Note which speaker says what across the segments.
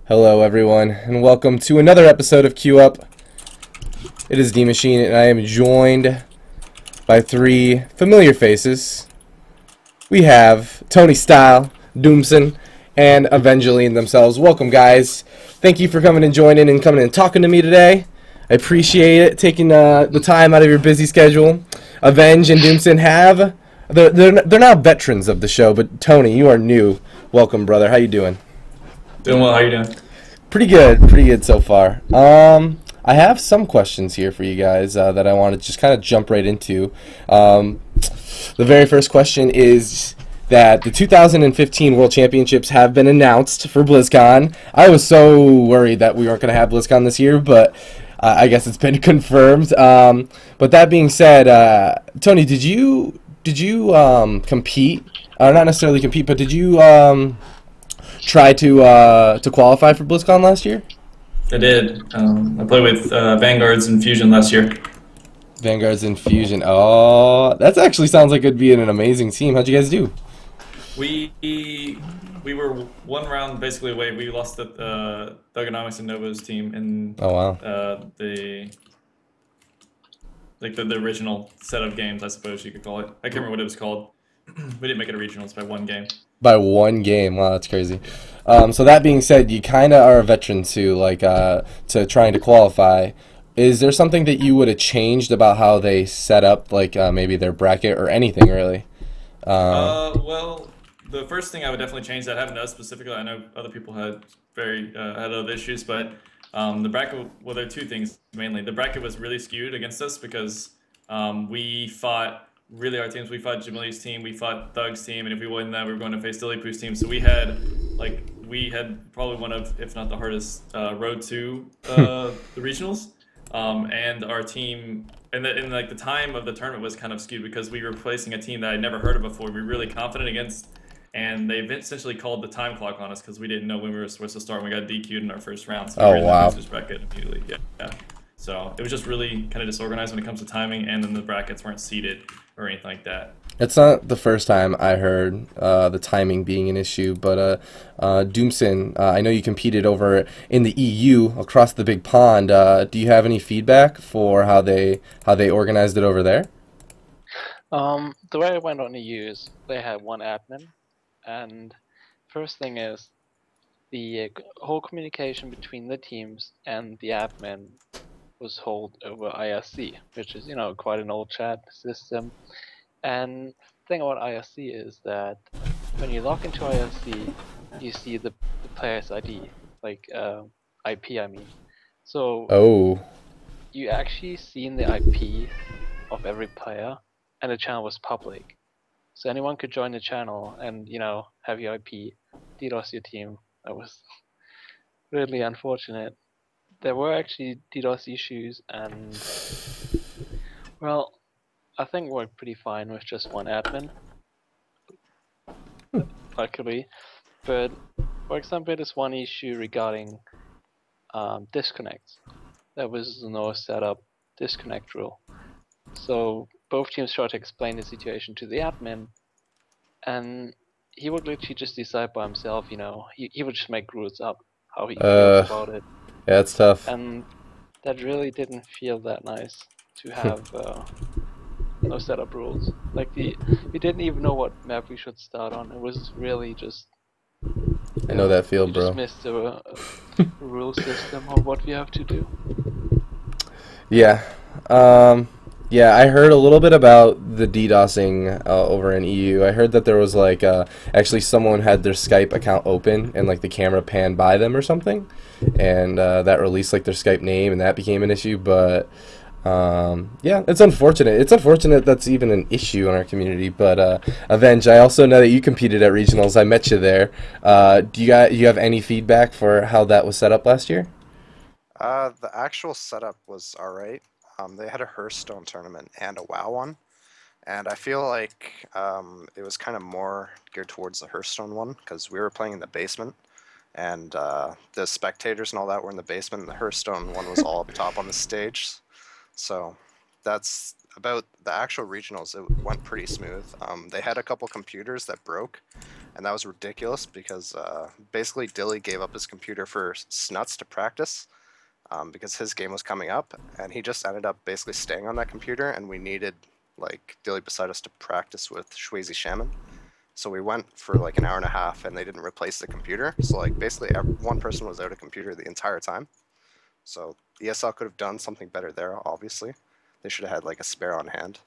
Speaker 1: Hello everyone, and welcome to another episode of Queue Up. It is Dmachine, and I am joined by three familiar faces. We have Tony Style, Doomsen, and Aveng themselves. Welcome, guys. Thank you for coming and joining and coming and talking to me today. I appreciate it, taking the time out of your busy schedule. Aveng and Doomsen they're now veterans of the show, but Tony, you are new. Welcome, brother. How you doing?
Speaker 2: Doing well. How you doing?
Speaker 1: Pretty good so far. I have some questions here for you guys that I want to just kind of jump right into. The very first question is that the 2015 World Championships have been announced for BlizzCon. I was so worried that we weren't going to have BlizzCon this year, but I guess it's been confirmed. But that being said, Tony, did you compete? Not necessarily compete, but did you try to qualify for BlizzCon last year?
Speaker 2: I did. I played with Vanguards and Fusion last year.
Speaker 1: Vanguards and Fusion. Oh, that actually sounds like it'd be an amazing team. How'd you guys do?
Speaker 2: We were one round basically away. We lost the Thugonomics and Novo's team in the original set of games, I suppose you could call it. I can't remember what it was called. We didn't make it a regionals by one game.
Speaker 1: By one game. Wow, that's crazy. So that being said, you kind of are a veteran to to trying to qualify. Is there something that you would have changed about how they set up, maybe their bracket or anything really?
Speaker 2: Well, the first thing I would definitely change that happened to us specifically. I know other people had had other issues, but the bracket. Well, there are two things mainly. The bracket was really skewed against us because we fought. Really, our teams, we fought Jamili's team, we fought Thug's team, and if we won that, we were going to face Dillypoo's team. So we had probably one of, if not the hardest, road to the regionals. And our team, and the time of the tournament was kind of skewed because we were facing a team that I'd never heard of before. We were really confident against, and they essentially called the time clock on us because we didn't know when we were supposed to start. And we got DQ'd in our first round, so we were in the losers bracket immediately. Yeah. So it was just really kind of disorganized when it comes to timing, and then the brackets weren't seeded or anything like that.
Speaker 1: It's not the first time I heard the timing being an issue, but Doomsen, I know you competed over in the EU across the big pond. Do you have any feedback for how they organized it over there?
Speaker 3: The way it went on EU is they had one admin, and first thing is the whole communication between the teams and the admin was held over IRC, which is, quite an old chat system. And the thing about IRC is that when you log into IRC, you see the player's ID, IP, I mean. So you actually seen the IP of every player, and the channel was public. So anyone could join the channel and, have your IP, DDoS your team. That was really unfortunate. There were actually DDoS issues, and well, I think it worked pretty fine with just one admin, luckily. But for example, there's one issue regarding disconnects. There was no setup disconnect rule. So both teams tried to explain the situation to the admin, and he would literally just decide by himself. He would just make rules up how he feels about it.
Speaker 1: Yeah, it's tough.
Speaker 3: And that really didn't feel that nice to have no setup rules. We didn't even know what map we should start on. It was really just.
Speaker 1: I know that feel, bro.
Speaker 3: Just missed the rule system of what we have to do.
Speaker 1: Yeah. Yeah, I heard a little bit about the DDoSing over in EU. I heard that there was actually someone had their Skype account open and the camera panned by them or something, and that released their Skype name, and that became an issue. But yeah, it's unfortunate. It's unfortunate that's even an issue in our community. But Aveng, I also know that you competed at regionals. I met you there. Do you have any feedback for how that was set up last year?
Speaker 4: The actual setup was alright. They had a Hearthstone tournament and a WoW one, and I feel like it was kind of more geared towards the Hearthstone one because we were playing in the basement, and the spectators and all that were in the basement, and the Hearthstone one was all up top on the stage. So that's about the actual regionals. It went pretty smooth. They had a couple computers that broke, and that was ridiculous because basically Dilly gave up his computer for Snuts to practice because his game was coming up, and he just ended up basically staying on that computer, and we needed like Dilly beside us to practice with Shwazy Shaman. So we went for like an hour and a half, and they didn't replace the computer. So like basically one person was out of computer the entire time. So ESL could have done something better there, obviously. They should have had like a spare on hand.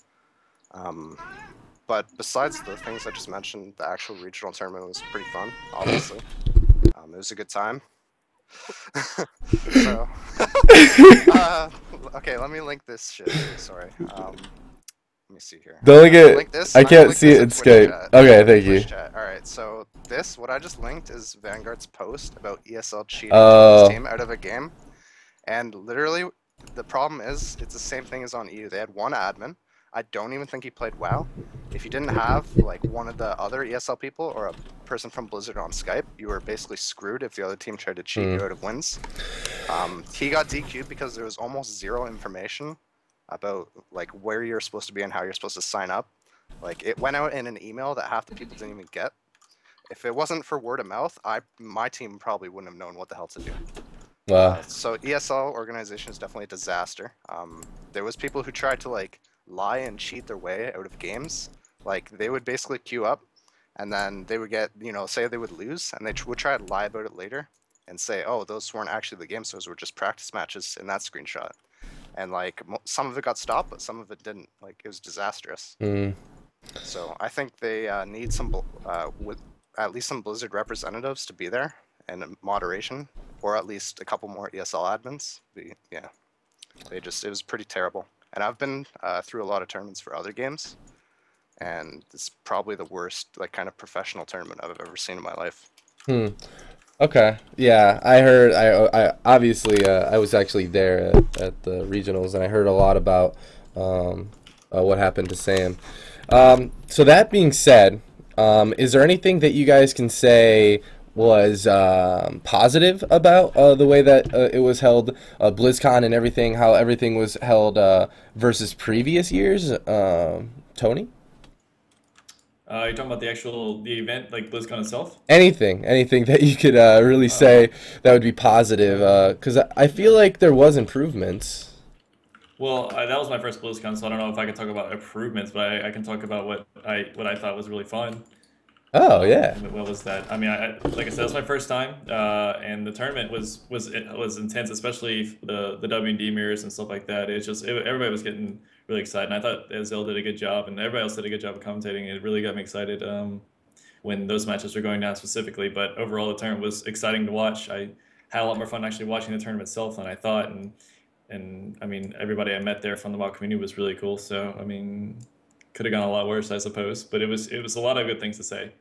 Speaker 4: But besides the things I just mentioned, the actual regional tournament was pretty fun, obviously. It was a good time. So, okay, let me link this shit. Sorry. Let me see here.
Speaker 1: Link this. I can't see it in Skype. Chat. Okay, thank you.
Speaker 4: Alright, so this, what I just linked is Vanguard's post about ESL cheating his team out of a game. And literally, the problem is, it's the same thing as on EU. They had one admin. I don't even think he played WoW. If you didn't have like one of the other ESL people or a person from Blizzard on Skype, you were basically screwed if the other team tried to cheat you out of wins. He got DQ'd because there was almost zero information about like where you're supposed to be and how you're supposed to sign up. Like it went out in an email that half the people didn't even get. If it wasn't for word of mouth, my team probably wouldn't have known what the hell to do.
Speaker 1: Wow.
Speaker 4: So ESL organization is definitely a disaster. There was people who tried to like lie and cheat their way out of games. Like they would basically queue up, and then they would get, you know, say they would lose, and they would try to lie about it later and say, oh, those weren't actually the games, those were just practice matches in that screenshot. And like some of it got stopped, but some of it didn't. Like it was disastrous. So I think they need some with at least some Blizzard representatives to be there and moderation, or at least a couple more ESL admins. Yeah, it was pretty terrible. And I've been through a lot of tournaments for other games, and it's probably the worst like kind of professional tournament I've ever seen in my life.
Speaker 1: Okay. Yeah, I heard. I obviously I was actually there at the regionals, and I heard a lot about what happened to Sam. So that being said, is there anything that you guys can say was positive about the way that it was held, BlizzCon and everything, how everything was held versus previous years? Tony?
Speaker 2: You're talking about the event, like BlizzCon itself?
Speaker 1: Anything that you could really say that would be positive, because I feel like there was improvements.
Speaker 2: Well, that was my first BlizzCon, so I don't know if I can talk about improvements, but I can talk about what I thought was really fun.
Speaker 1: Oh yeah.
Speaker 2: What was that? I mean, like I said, it was my first time, and the tournament was intense, especially the W&D mirrors and stuff like that. It's just everybody was getting really excited, and I thought Ezreal did a good job, and everybody else did a good job of commentating. It really got me excited when those matches were going down specifically. But overall, the tournament was exciting to watch. I had a lot more fun actually watching the tournament itself than I thought, and I mean, everybody I met there from the WoW community was really cool. So I mean, could have gone a lot worse, I suppose, but it was a lot of good things to say.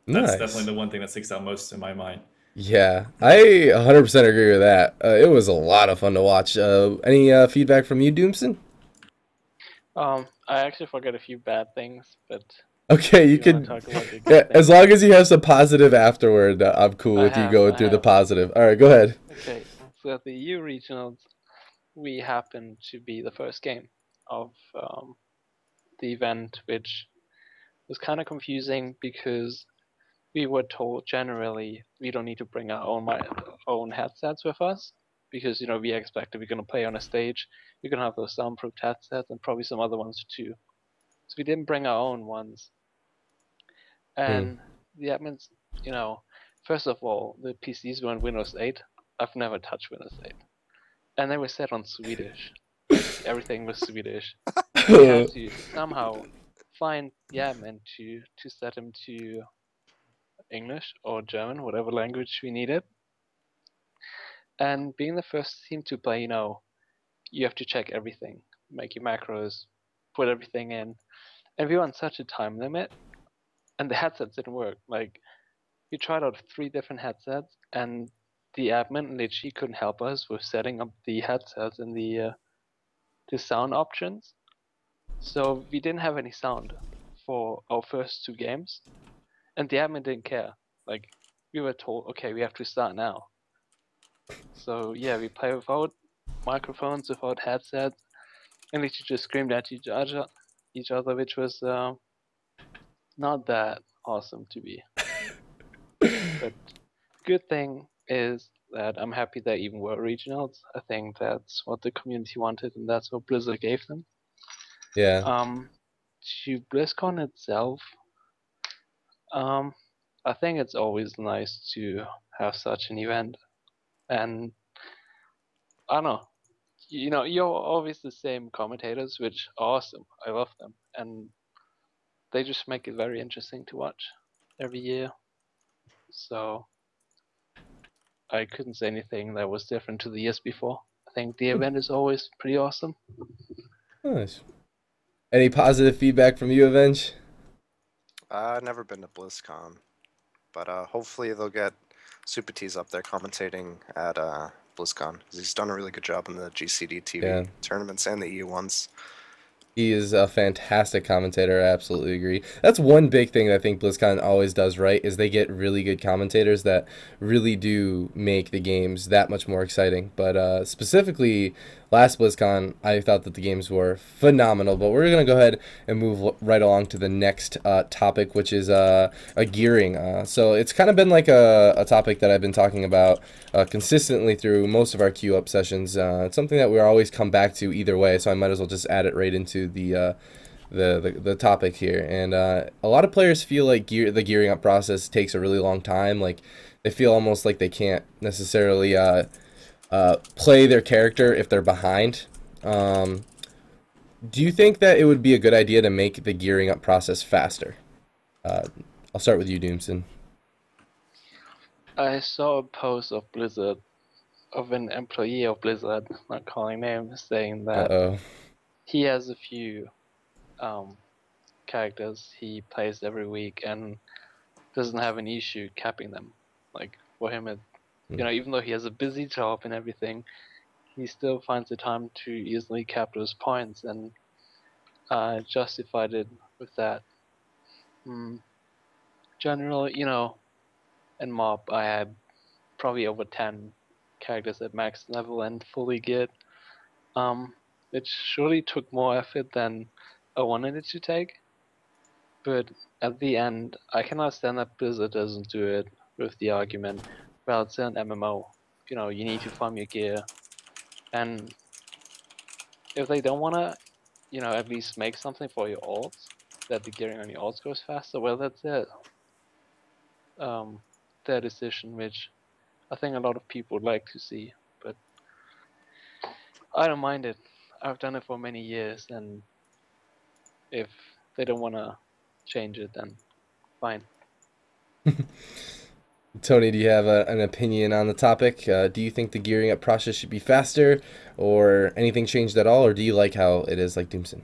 Speaker 2: That's definitely the one thing that sticks out most in my mind.
Speaker 1: Yeah, I 100% agree with that. It was a lot of fun to watch. Any feedback from you, Doomsen?
Speaker 3: I actually forgot a few bad things, but
Speaker 1: okay, you can. Yeah, as long as you have some positive afterward, I'm cool with you going through the positive. All right, go ahead.
Speaker 3: Okay, so at the EU regionals, we happened to be the first game of the event, which was kind of confusing because we were told generally we don't need to bring our own headsets with us because, you know, we expect that we're going to play on a stage. We're going to have those soundproof headsets and probably some other ones too. So we didn't bring our own ones. And the admins, you know, first of all, the PCs were on Windows 8. I've never touched Windows 8. And they were set on Swedish. Like, everything was Swedish. We had to somehow find the admin to set him to English or German, whatever language we needed. And being the first team to play, you know, you have to check everything, make your macros, put everything in. And we were on such a time limit, and the headsets didn't work. Like, we tried out 3 different headsets, and the admin literally couldn't help us with setting up the headsets and the sound options. So we didn't have any sound for our first 2 games, and the admin didn't care. Like, we were told, okay, we have to start now. So yeah, we play without microphones, without headsets, and literally just screamed at each other, which was not that awesome to be. But good thing is that I'm happy there even were regionals. I think that's what the community wanted, and that's what Blizzard gave them.
Speaker 1: Yeah.
Speaker 3: To BlizzCon itself, I think it's always nice to have such an event, and I don't know. You're always the same commentators, which are awesome. I love them, and they just make it very interesting to watch every year. So I couldn't say anything that was different to the years before. I think the event is always pretty awesome.
Speaker 1: Nice. Any positive feedback from you, Avenge?
Speaker 4: I've never been to BlizzCon, but hopefully they'll get Super T's up there commentating at BlizzCon, because he's done a really good job in the GCD TV tournaments and the EU ones.
Speaker 1: He is a fantastic commentator. I absolutely agree. That's one big thing that I think BlizzCon always does right, is they get really good commentators that really do make the games that much more exciting. But specifically, last BlizzCon, I thought that the games were phenomenal. But we're going to go ahead and move right along to the next topic, which is a gearing. So it's kind of been like a topic that I've been talking about consistently through most of our queue-up sessions. It's something that we always come back to either way, so I might as well just add it right into the topic here. And a lot of players feel like the gearing up process takes a really long time. Like they feel almost like they can't necessarily play their character if they're behind. Do you think that it would be a good idea to make the gearing up process faster? I'll start with you, Doomsen.
Speaker 3: I saw a post of Blizzard, of an employee of Blizzard, not calling names, saying that he has a few characters he plays every week and doesn't have an issue capping them. Like for him, even though he has a busy job and everything, he still finds the time to easily cap those points, and justified it with that. Generally, in MoB, I had probably over 10 characters at max level and fully geared. It surely took more effort than I wanted it to take, but at the end, I can understand that Blizzard doesn't do it with the argument, well, it's an MMO. You need to farm your gear, and if they don't want to, at least make something for your ults, that the gearing on your ults goes faster, well, that's it. Their decision, which I think a lot of people would like to see, but I don't mind it. I've done it for many years, and if they don't want to change it, then fine.
Speaker 1: Tony, do you have an opinion on the topic? Do you think the gearing up process should be faster, or anything changed at all, or do you like how it is, like Doomsen?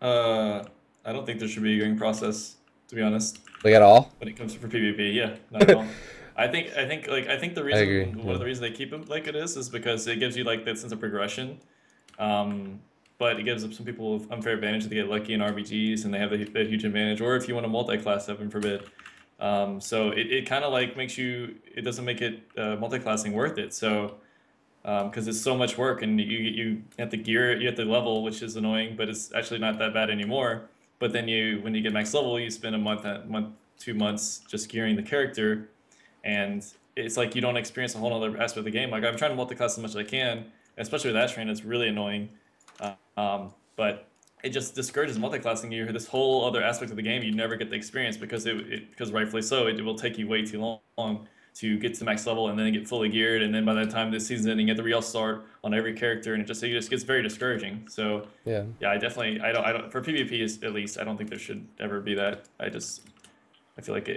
Speaker 2: I don't think there should be a gearing process, to be honest.
Speaker 1: Like at all?
Speaker 2: When it comes for PvP, yeah, not at all. I think the reason,
Speaker 1: agree,
Speaker 2: one of the reasons they keep it like it is because it gives you like that sense of progression. But it gives some people unfair advantage. They get lucky in RBGs and they have that huge advantage. Or if you want to multi-class, heaven forbid. So it kind of like it doesn't make it multi-classing worth it. So because it's so much work and you have to gear, you have to level, which is annoying, but it's actually not that bad anymore. But then when you get max level, you spend a month, 2 months just gearing the character, and it's like you don't experience a whole other aspect of the game. Like I'm trying to multi-class as much as I can, especially with Ash Train. It's really annoying, but it just discourages multi-classing you. This whole other aspect of the game you never get the experience because because rightfully so, it will take you way too long to get to max level and then get fully geared, and then by the time this season's ending, you have to re-start on every character, and it just gets very discouraging. So yeah, I don't for PvP at least I don't think there should ever be that. I feel like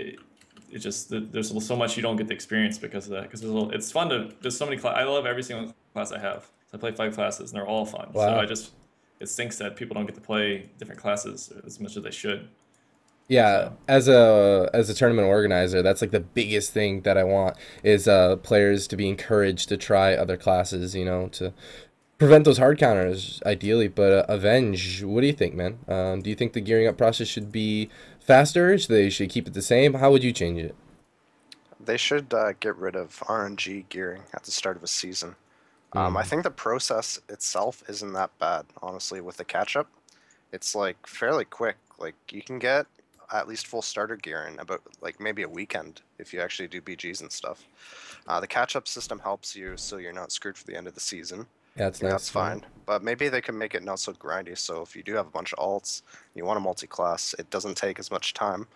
Speaker 2: there's so much you don't get the experience because of that. Because it's fun there's so many I love every single class I have. So I play 5 classes and they're all fun.
Speaker 1: Wow.
Speaker 2: So it stinks that people don't get to play different classes as much as they should.
Speaker 1: Yeah, as a tournament organizer, that's like the biggest thing that I want is players to be encouraged to try other classes, to prevent those hard counters, ideally. But Avenge, what do you think, man? Do you think the gearing up process should be faster? They should keep it the same? How would you change it?
Speaker 4: They should get rid of RNG gearing at the start of a season. I think the process itself isn't that bad, honestly, with the catch-up. It's like fairly quick. Like you can get at least full starter gear in about like maybe a weekend if you actually do BGs and stuff. The catch-up system helps you so you're not screwed for the end of the season.
Speaker 1: Yeah, that's nice.
Speaker 4: That's fine. But maybe they can make it not so grindy, so if you do have a bunch of alts, you want a multi-class, it doesn't take as much time.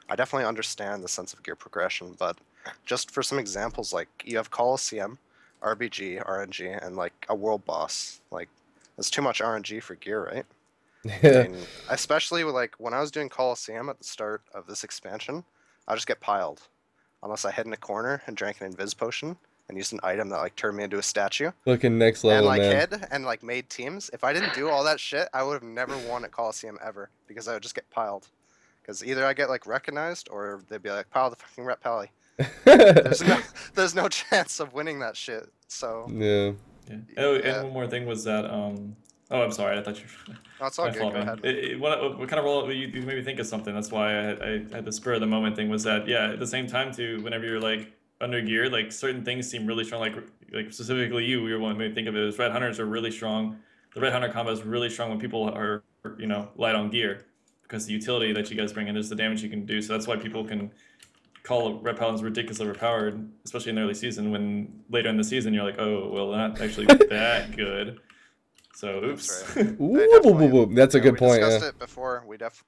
Speaker 4: I definitely understand the sense of gear progression, but just for some examples, like you have Coliseum, RBG, RNG, and like a world boss. Like, that's too much RNG for gear, right?
Speaker 1: Yeah.
Speaker 4: I mean, especially with, like, when I was doing Coliseum at the start of this expansion, I just get piled. Unless I hid in a corner and drank an Invis potion and used an item that, like, turned me into a statue.
Speaker 1: Looking next level,
Speaker 4: and, like,
Speaker 1: man.
Speaker 4: hid and, like, made teams. If I didn't do all that shit, I would have never won at Coliseum ever, because I would just get piled. Because either I get, like, recognized, or they'd be like, pile the fucking Rep Pally. There's no chance of winning that shit, so...
Speaker 1: Yeah.
Speaker 2: Oh, and one more thing was that, oh, I'm sorry, I thought you...
Speaker 4: No, it's all
Speaker 2: my
Speaker 4: good,
Speaker 2: fault,
Speaker 4: go
Speaker 2: man.
Speaker 4: ahead.
Speaker 2: What kind of role, you made me think of something, that's why I had the spur of the moment thing, was that, yeah, at the same time, too, whenever you're, like, under gear, like, certain things seem really strong, like specifically you were one made me think of it, as Red Hunters are really strong. The Red Hunter combo is really strong when people are, you know, light on gear, because the utility that you guys bring in is the damage you can do, so that's why people can call Red Paladins ridiculously overpowered, especially in the early season, when later in the season you're like, oh, well, not actually that good. So, oops.
Speaker 4: That's right.
Speaker 1: That's a good
Speaker 4: we
Speaker 1: point.
Speaker 4: We discussed it before.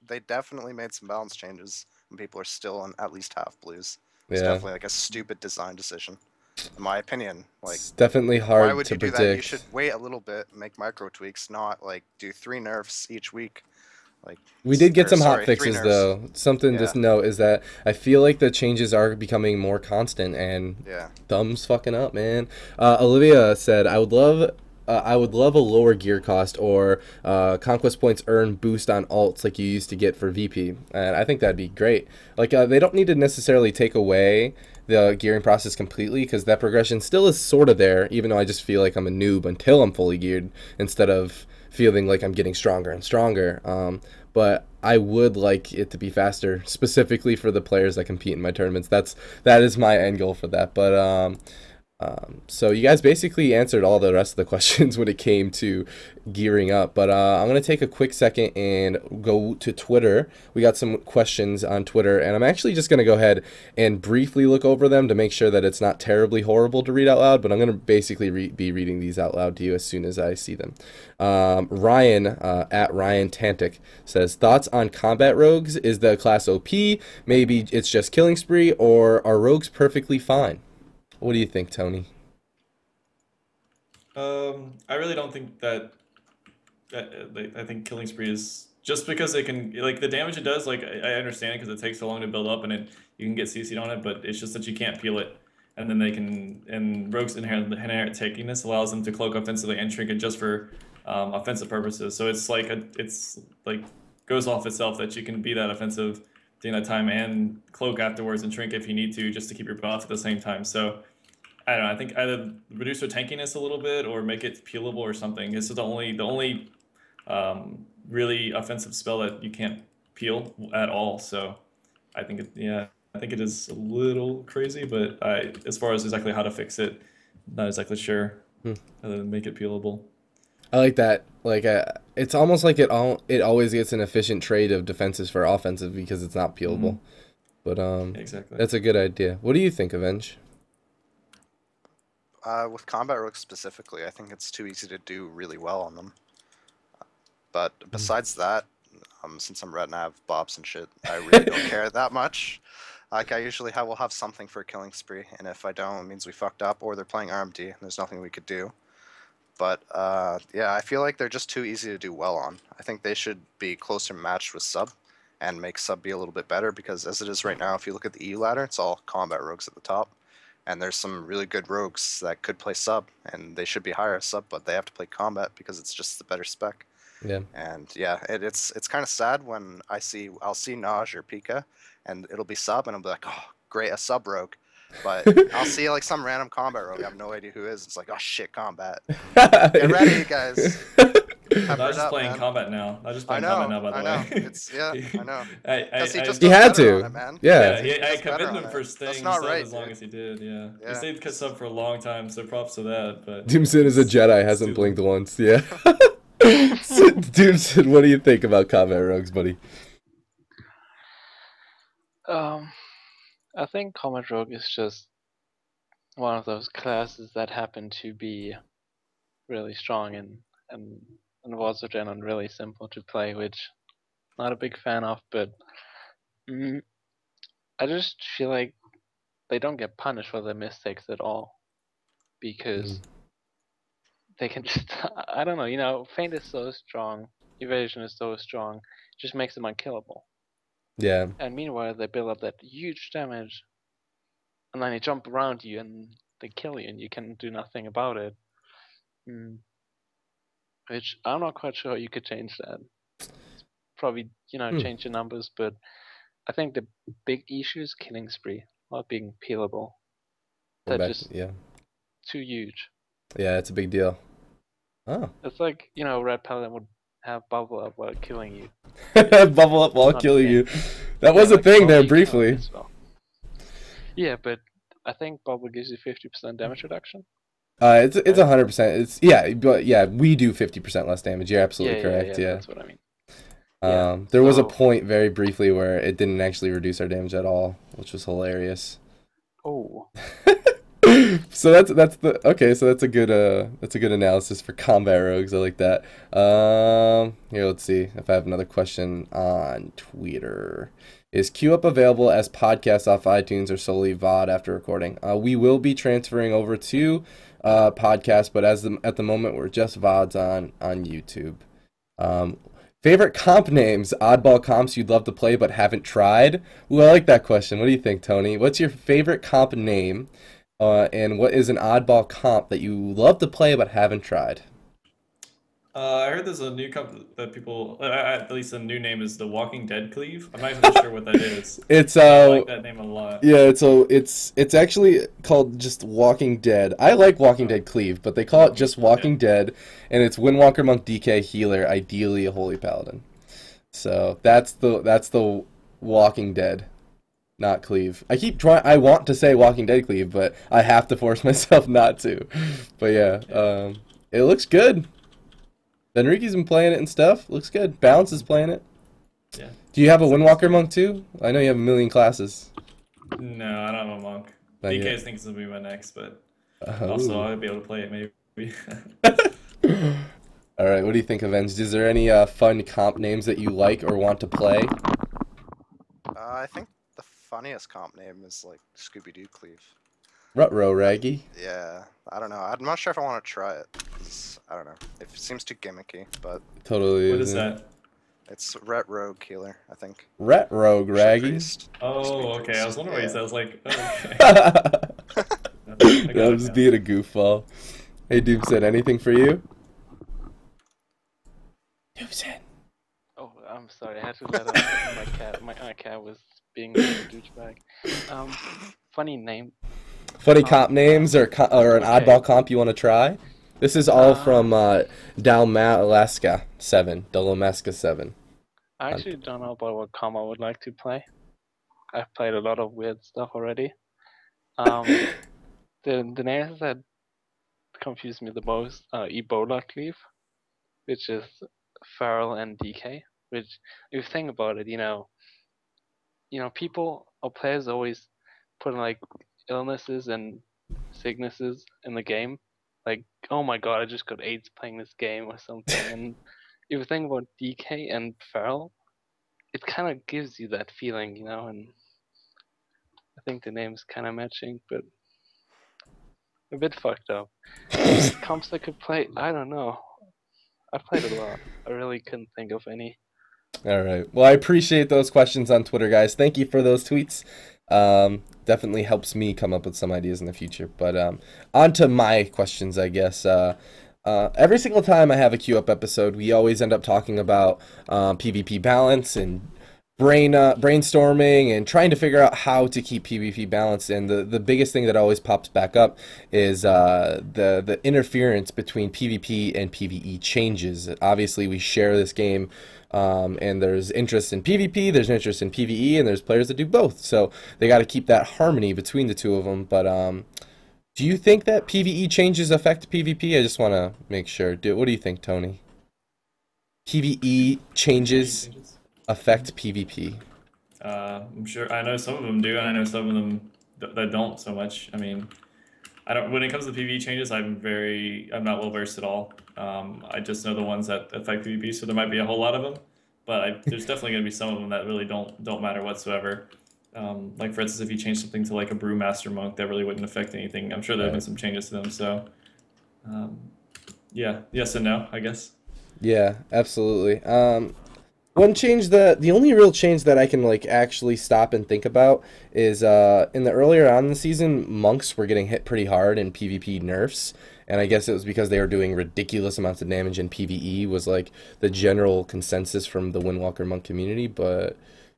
Speaker 4: They definitely made some balance changes, and people are still on at least half blues. It's definitely like a stupid design decision, in my opinion. Like,
Speaker 1: it's definitely hard
Speaker 4: why would
Speaker 1: to
Speaker 4: you do
Speaker 1: predict.
Speaker 4: that? You should wait a little bit, make micro tweaks, not like do 3 nerfs each week. Like,
Speaker 1: we did get some hot fixes though. Something to note is that I feel like the changes are becoming more constant, and thumbs fucking up, man. Olivia said, I would love a lower gear cost or conquest points earned boost on alts like you used to get for VP, and I think that'd be great. Like, they don't need to necessarily take away the gearing process completely, because that progression still is sort of there, even though I just feel like I'm a noob until I'm fully geared, instead of feeling like I'm getting stronger and stronger. But I would like it to be faster, specifically for the players that compete in my tournaments. That is my end goal for that. But so you guys basically answered all the rest of the questions when it came to gearing up. But I'm going to take a quick second and go to Twitter. We got some questions on Twitter, and I'm actually just going to go ahead and briefly look over them to make sure that it's not terribly horrible to read out loud, but I'm going to basically be reading these out loud to you as soon as I see them. Ryan, at Ryan Tantic, says, thoughts on combat rogues? Is the class OP? Maybe it's just killing spree, or are rogues perfectly fine? What do you think, Tony?
Speaker 2: I really don't think that. I think killing spree is just because it can, like, the damage it does. Like, I understand it because it takes so long to build up, and you can get CC'd on it, but it's just that you can't peel it, and then they can. And rogues' inherent tankiness allows them to cloak offensively and shrink it just for offensive purposes. So it's like goes off itself that you can be that offensive during that time and cloak afterwards and shrink if you need to, just to keep your buff at the same time. So I don't know. I think either reduce their tankiness a little bit or make it peelable or something. This is the only really offensive spell that you can't peel at all. So I think it is a little crazy, but as far as exactly how to fix it, not exactly sure. Other than make it peelable.
Speaker 1: I like that. Like, it's almost like it always gets an efficient trade of defenses for offensive because it's not peelable. But
Speaker 2: exactly.
Speaker 1: That's a good idea. What do you think, Aveng?
Speaker 4: With combat rogues specifically, I think it's too easy to do really well on them. But besides that, since I'm red and I have bobs and shit, I really don't care that much. Like, I usually will have something for a killing spree, and if I don't, it means we fucked up, or they're playing RMD, and there's nothing we could do. But yeah, I feel like they're just too easy to do well on. I think they should be closer matched with sub, and make sub be a little bit better, because as it is right now, if you look at the EU ladder, it's all combat rogues at the top. And there's some really good rogues that could play sub, and they should be higher as sub, but they have to play combat because it's just the better spec.
Speaker 1: Yeah.
Speaker 4: And yeah, it's kind of sad when I'll see Naj or Pika, and it'll be sub, and I'll be like, oh, great, a sub rogue. But I'll see like some random combat rogue, I have no idea who it is. It's like, oh shit, combat. Get ready, guys.
Speaker 2: Not just playing combat now. Not just playing combat now, by the way.
Speaker 4: It's, yeah, I know.
Speaker 1: He had to.
Speaker 4: Man.
Speaker 2: Yeah, I commend him for staying sub
Speaker 4: right,
Speaker 2: as long as he did, yeah. He stayed sub for a long time, so props to that. But
Speaker 1: Doomsen is a Jedi, hasn't blinked once, yeah. Doomsen, what do you think about combat rogues, buddy?
Speaker 3: I think Combat Rogue is just one of those classes that happen to be really strong and also and really simple to play, which I'm not a big fan of, but I just feel like they don't get punished for their mistakes at all because they can just I don't know, feint is so strong, evasion is so strong, it just makes them unkillable.
Speaker 1: Yeah.
Speaker 3: And meanwhile they build up that huge damage and then they jump around you and they kill you and you can do nothing about it. Which I'm not quite sure you could change that. Probably, change the numbers, but I think the big issue is killing spree, not being peelable. That's just too huge.
Speaker 1: Yeah, it's a big deal. Oh.
Speaker 3: It's like, Red Paladin would have bubble up while killing you.
Speaker 1: Bubble up while killing you. That was a thing there briefly.
Speaker 3: Well. Yeah, but I think bubble gives you 50% damage reduction.
Speaker 1: It's 100%. It's but we do 50% less damage. You're absolutely correct. Yeah,
Speaker 3: that's what I mean.
Speaker 1: There was a point very briefly where it didn't actually reduce our damage at all, which was hilarious.
Speaker 3: Oh.
Speaker 1: So that's a good analysis for combat rogues. I like that. Here, let's see if I have another question on Twitter. Is Queue Up available as podcasts off iTunes or solely VOD after recording? We will be transferring over to podcast, but at the moment we're just VODs on YouTube. Favorite comp names, oddball comps you'd love to play but haven't tried? Ooh, I like that question. What do you think, Tony? What's your favorite comp name, and what is an oddball comp that you love to play but haven't tried?
Speaker 2: I heard there's a new comp that people, at least the new name is the Walking Dead Cleave. I'm not even sure what that is. I like that name a lot.
Speaker 1: Yeah, it's actually called just Walking Dead. I like Walking Dead Cleave, but they call it just Walking Dead, and it's Windwalker Monk DK Healer, ideally a Holy Paladin. So that's the Walking Dead, not Cleave. I keep trying. I want to say Walking Dead Cleave, but I have to force myself not to. But yeah, it looks good. Enrique's been playing it and stuff. Looks good. Balance is playing it.
Speaker 2: Yeah.
Speaker 1: Do you have a Windwalker Monk too? I know you have a million classes.
Speaker 2: No, I don't have a monk. DK thinks it'll be my next, but also I'll be able to play it maybe.
Speaker 1: All right. What do you think, Aveng? Is there any fun comp names that you like or want to play?
Speaker 4: I think the funniest comp name is like Scooby-Doo Cleave.
Speaker 1: Rutro Raggy.
Speaker 4: Yeah, I don't know. I'm not sure if I want to try it. I don't know. It seems too gimmicky, but
Speaker 1: totally.
Speaker 2: What is that?
Speaker 4: It's Ret Rogue Healer, I think.
Speaker 1: Ret Rogue Raggy.
Speaker 2: Oh, okay. I was wondering what you said. I was like, okay.
Speaker 1: I was being a goofball. Hey, Doomsen, anything for you? Doomsen.
Speaker 3: Oh, I'm sorry. I had to let out my cat. My cat was being a douchebag. Funny name.
Speaker 1: Funny comp names or an oddball comp you want to try? This is all from Dmachine 7. Dmachine 7.
Speaker 3: I actually don't know about what comp I would like to play. I've played a lot of weird stuff already. The names that confuse me the most are Ebola Cleave, which is Feral and DK. Which, if you think about it, people or players always put like illnesses and sicknesses in the game, like, oh my god, I just got AIDS playing this game or something. And if you think about DK and Feral, it kind of gives you that feeling, and I think the name's kind of matching, but a bit fucked up. Comps I could play, I don't know. I've played a lot. I really couldn't think of any.
Speaker 1: All right. Well, I appreciate those questions on Twitter, guys. Thank you for those tweets. Definitely helps me come up with some ideas in the future. But on to my questions, I guess. Every single time I have a Queue Up episode, we always end up talking about PvP balance and brainstorming and trying to figure out how to keep PvP balanced. And the biggest thing that always pops back up is the interference between PvP and PvE changes. Obviously, we share this game, and there's interest in PvP, there's interest in PvE, and there's players that do both. So they got to keep that harmony between the two of them. But do you think that PvE changes affect PvP? I just want to make sure. What do you think, Tony? PvE changes affect PvP?
Speaker 2: I'm sure I know some of them do, and I know some of them that don't so much. I mean, I don't. When it comes to PvE changes, I'm not well versed at all. I just know the ones that affect PvP, so there might be a whole lot of them, but there's definitely going to be some of them that really don't matter whatsoever. Like for instance, if you change something to like a brewmaster monk, that really wouldn't affect anything. I'm sure there have been some changes to them. So, yeah, yes and no, I guess.
Speaker 1: Yeah, absolutely. One change the only real change that I can like actually stop and think about is in the earlier on in the season, monks were getting hit pretty hard in PvP nerfs, and I guess it was because they were doing ridiculous amounts of damage in PvE was like the general consensus from the Windwalker monk community. But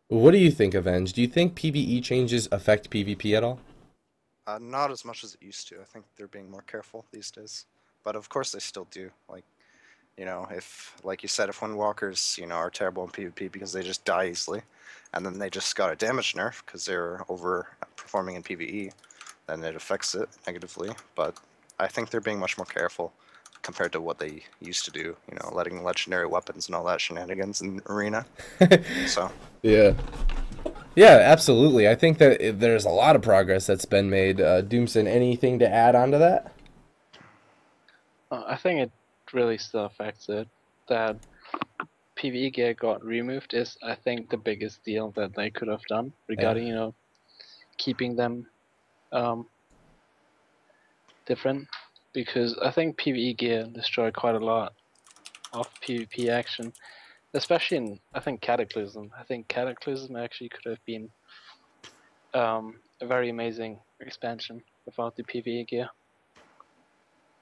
Speaker 1: what do you think, Avenge? Do you think PvE changes affect PvP at all?
Speaker 4: Not as much as it used to. I think they're being more careful these days. But of course they still do. Like, if, like you said, if Windwalkers, are terrible in PvP because they just die easily, and then they just got a damage nerf because they're overperforming in PvE, then it affects it negatively. But I think they're being much more careful compared to what they used to do, letting legendary weapons and all that shenanigans in arena. So.
Speaker 1: Yeah. Yeah, absolutely. I think that there's a lot of progress that's been made. Doomsen, anything to add on to that?
Speaker 3: I think it really still affects it. That PvE gear got removed is, I think, the biggest deal that they could have done regarding, keeping them different. Because I think PvE gear destroyed quite a lot of PvP action, especially in, I think, Cataclysm. I think Cataclysm actually could have been a very amazing expansion without the PvE gear.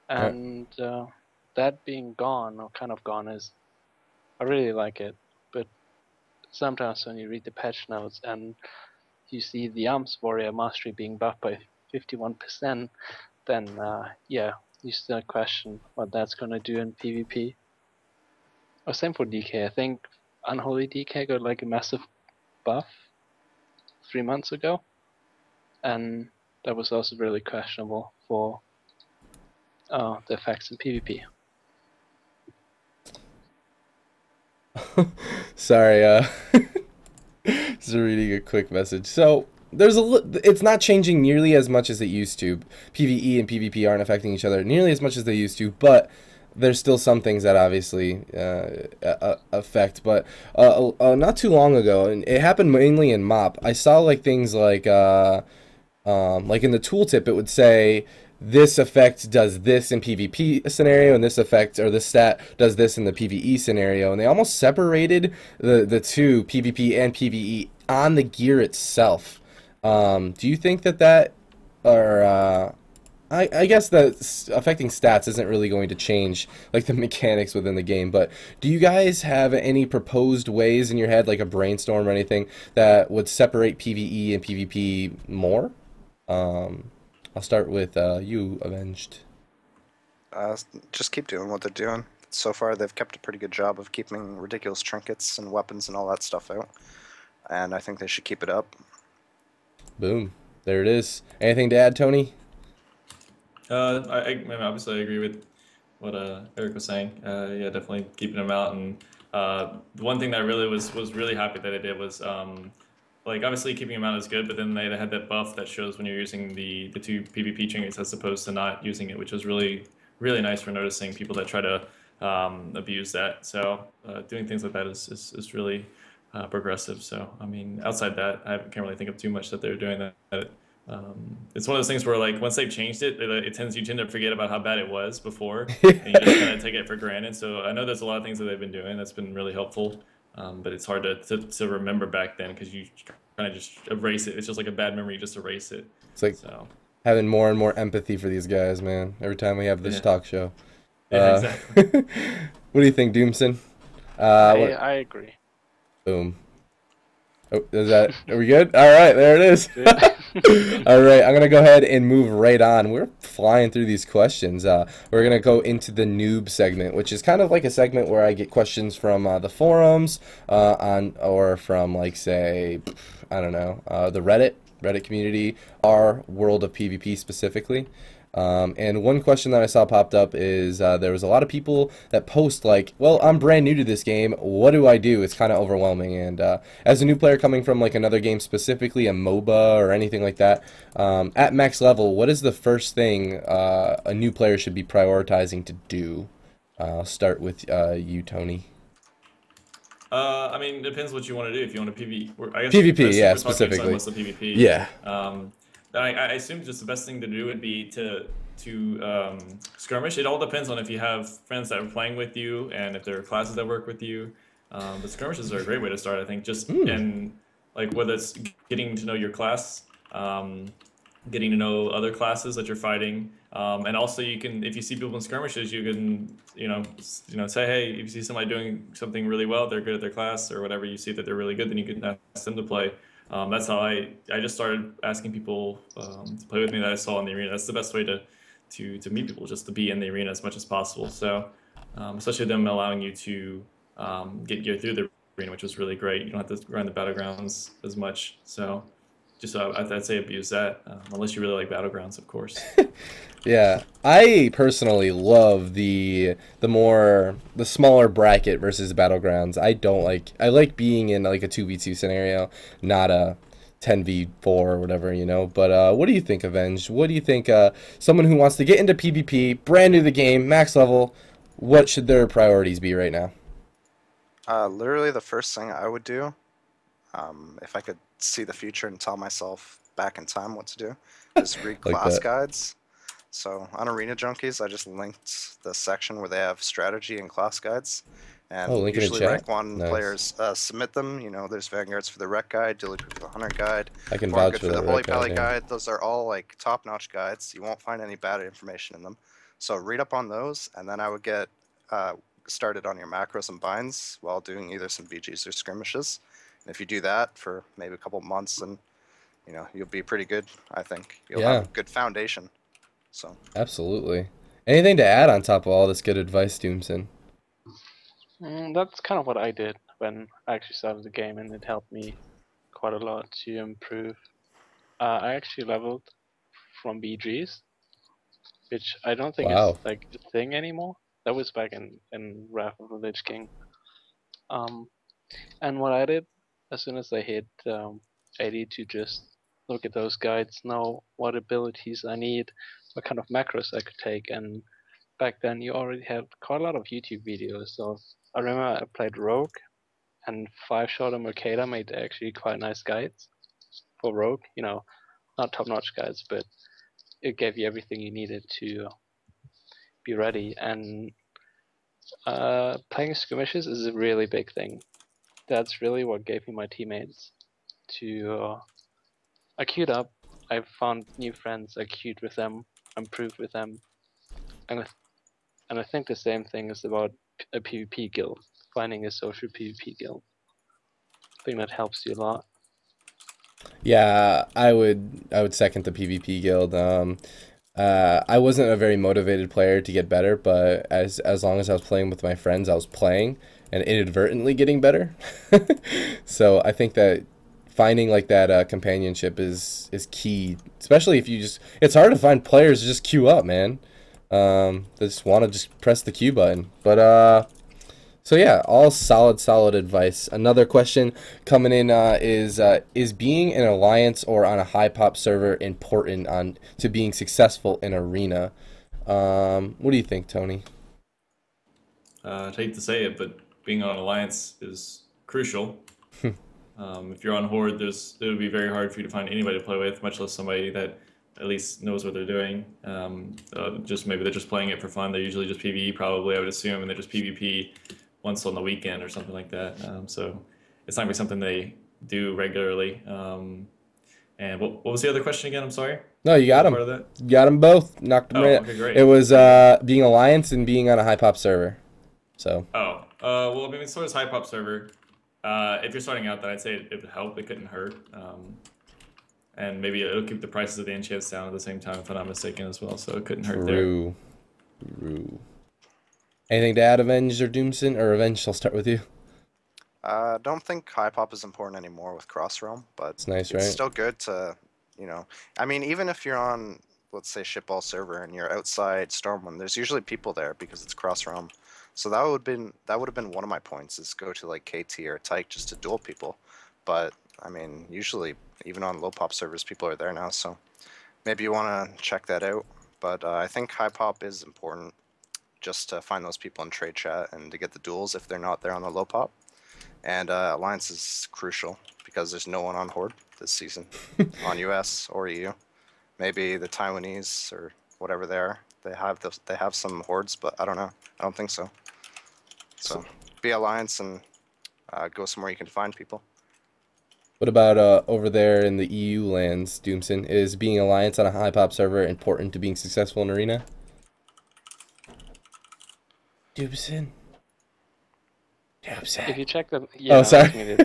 Speaker 3: And that being gone, or kind of gone, is, I really like it. But sometimes when you read the patch notes and you see the Arms Warrior Mastery being buffed by 51%, then yeah, you still question what that's going to do in PvP. Or same for DK. I think Unholy DK got like a massive buff 3 months ago, and that was also really questionable for the effects in PvP.
Speaker 1: Sorry, just reading a quick message. So it's not changing nearly as much as it used to. PvE and PvP aren't affecting each other nearly as much as they used to, but there's still some things that obviously affect. But not too long ago, and it happened mainly in MoP, I saw like things like in the tooltip it would say this effect does this in PvP scenario, and this effect or this stat does this in the PvE scenario, and they almost separated the two, PvP and PvE, on the gear itself. Do you think that or I guess that affecting stats isn't really going to change like the mechanics within the game, but do you guys have any proposed ways in your head, like a brainstorm or anything, that would separate PvE and PvP more? I'll start with you, Avenged.
Speaker 4: Just keep doing what they're doing. So far, they've kept a pretty good job of keeping ridiculous trinkets and weapons and all that stuff out, and I think they should keep it up.
Speaker 1: Boom. There it is. Anything to add, Tony?
Speaker 2: I mean, obviously I agree with what Eric was saying. Yeah, definitely keeping them out. And the one thing that I really was really happy that they did was like obviously keeping them out is good, but then they had that buff that shows when you're using the two PvP trinkets as opposed to not using it, which was really nice for noticing people that try to abuse that. So doing things like that is really progressive. So I mean, outside that, I can't really think of too much that they're doing that. It's one of those things where like once they've changed it, you tend to forget about how bad it was before, and you just kind of take it for granted. So I know there's a lot of things that they've been doing that's been really helpful, but it's hard to remember back then because you kind of just erase it. It's just like a bad memory, you just erase it.
Speaker 1: It's like having more and more empathy for these guys, man. Every time we have this talk show.
Speaker 2: Yeah, exactly.
Speaker 1: What do you think, Doomsen?
Speaker 3: I agree.
Speaker 1: Boom. Oh, are we good? All right, there it is. All right, I'm going to go ahead and move right on. We're flying through these questions. We're going to go into the noob segment, which is kind of like a segment where I get questions from the forums or from, like, say, I don't know, the Reddit community, our world of PvP specifically. And one question that I saw popped up is there was a lot of people that post like, well, I'm brand new to this game. What do I do? It's kind of overwhelming. And as a new player coming from like another game, specifically a MOBA or anything like that, at max level, what is the first thing a new player should be prioritizing to do? I'll start with you, Tony.
Speaker 2: I mean, it depends what you want to do. If you want to PvP, I guess
Speaker 1: PvP,
Speaker 2: I assume
Speaker 1: yeah,
Speaker 2: we're talking
Speaker 1: specifically.
Speaker 2: mostly PvP.
Speaker 1: Yeah.
Speaker 2: I assume just the best thing to do would be to skirmish. It all depends on if you have friends that are playing with you and if there are classes that work with you. But skirmishes are a great way to start, I think. Just and like whether it's getting to know your class, getting to know other classes that you're fighting, and also you can, if you see people in skirmishes, you can say, hey, if you see somebody doing something really well, they're good at their class or whatever, you see that they're really good, then you can ask them to play. That's how I just started asking people to play with me that I saw in the arena. That's the best way to meet people, just to be in the arena as much as possible. So especially them allowing you to get gear through the arena, which was really great. You don't have to grind the battlegrounds as much. So just I'd say abuse that, unless you really like battlegrounds, of course.
Speaker 1: Yeah, I personally love the smaller bracket versus battlegrounds. I like being in like a 2v2 scenario, not a 10v4 or whatever, you know. But what do you think, Avenged? What do you think someone who wants to get into PvP, brand new to the game, max level, what should their priorities be right now?
Speaker 4: Literally the first thing I would do, if I could see the future and tell myself back in time what to do, is read
Speaker 1: Like
Speaker 4: class
Speaker 1: that.
Speaker 4: guides. So on Arena Junkies, I just linked the section where they have strategy and class guides.
Speaker 1: Oh,
Speaker 4: And
Speaker 1: link in the
Speaker 4: usually
Speaker 1: chat?
Speaker 4: rank 1
Speaker 1: Nice.
Speaker 4: players submit them. You know, there's Vanguards for the Rec Guide, Dilly for the Hunter Guide,
Speaker 1: I can
Speaker 4: Farm
Speaker 1: vouch
Speaker 4: Good
Speaker 1: for
Speaker 4: for the
Speaker 1: that
Speaker 4: Holy
Speaker 1: Red
Speaker 4: Pally
Speaker 1: Guide, yeah.
Speaker 4: Guide. Those are all like top-notch guides. You won't find any bad information in them. So read up on those, and then I would get started on your macros and binds while doing either some BGs or skirmishes. And if you do that for maybe a couple months, then you'll be pretty good. I think you'll have
Speaker 1: Yeah,
Speaker 4: a good foundation. So
Speaker 1: absolutely. Anything to add on top of all this good advice, Doomsen?
Speaker 3: That's kind of what I did when I actually started the game, and it helped me quite a lot to improve. I actually leveled from BGs, which I don't think is
Speaker 1: Wow.
Speaker 3: like a thing anymore. That was back in Wrath of the Lich King. And what I did, as soon as I hit 80, to just look at those guides, know what abilities I need, what kind of macros I could take. And back then you already had quite a lot of YouTube videos. So I remember I played Rogue, and 5-Shot and Mercada made actually quite nice guides for Rogue. Not top-notch guides, but it gave you everything you needed to be ready. And playing skirmishes is a really big thing. That's really what gave me my teammates. I queued up, I found new friends, I queued with them, improved with them, and I think the same thing is about a PvP guild, finding a social PvP guild. I think that helps you a lot.
Speaker 1: Yeah, I would second the PvP guild. I wasn't a very motivated player to get better, but as long as I was playing with my friends, I was playing and inadvertently getting better. So I think that finding like that companionship is key, especially if it's hard to find players to just queue up, man. They just want to just press the Q button. But so yeah, all solid advice. Another question coming in is being in an alliance or on a high pop server important to being successful in arena? What do you think, Tony?
Speaker 2: I'd hate to say it, but being on Alliance is crucial. If you're on Horde, it would be very hard for you to find anybody to play with, much less somebody that at least knows what they're doing. Just maybe they're just playing it for fun. They're usually just PvE, probably, I would assume, and they just PvP once on the weekend or something like that. So it's not gonna be something they do regularly. And what was the other question again? I'm sorry.
Speaker 1: No, you got
Speaker 2: What
Speaker 1: them.
Speaker 2: part of that?
Speaker 1: You got them both. Knocked them
Speaker 2: Oh,
Speaker 1: right out.
Speaker 2: okay, great.
Speaker 1: It was being alliance and being on a high pop server. So.
Speaker 2: Oh, well, I mean, so is high pop server. If you're starting out, then I'd say it would help. It couldn't hurt. And maybe it'll keep the prices of the enchants down at the same time, if I'm not mistaken, as well. So it couldn't hurt there.
Speaker 1: True. Anything to add, Avenge or Doomsen? Or Avenge, I'll start with you.
Speaker 4: I don't think high pop is important anymore with Cross Realm, but
Speaker 1: It's nice,
Speaker 4: it's
Speaker 1: right?
Speaker 4: still good to, I mean, even if you're on let's say shipball server and you're outside Stormwind, there's usually people there because it's cross realm. So that would have been one of my points, is go to like KT or Tyke just to duel people. But I mean, usually even on low pop servers, people are there now. So maybe you want to check that out. But I think high pop is important, just to find those people in trade chat and to get the duels if they're not there on the low pop. And Alliance is crucial because there's no one on Horde this season on US or EU. Maybe the Taiwanese or whatever they are. They have some hordes, but I don't know. I don't think so. So be Alliance and go somewhere you can find people.
Speaker 1: What about over there in the EU lands, Doomsen? Is being Alliance on a high pop server important to being successful in Arena? Doomsen.
Speaker 3: If you check the
Speaker 1: Oh, sorry. Sorry.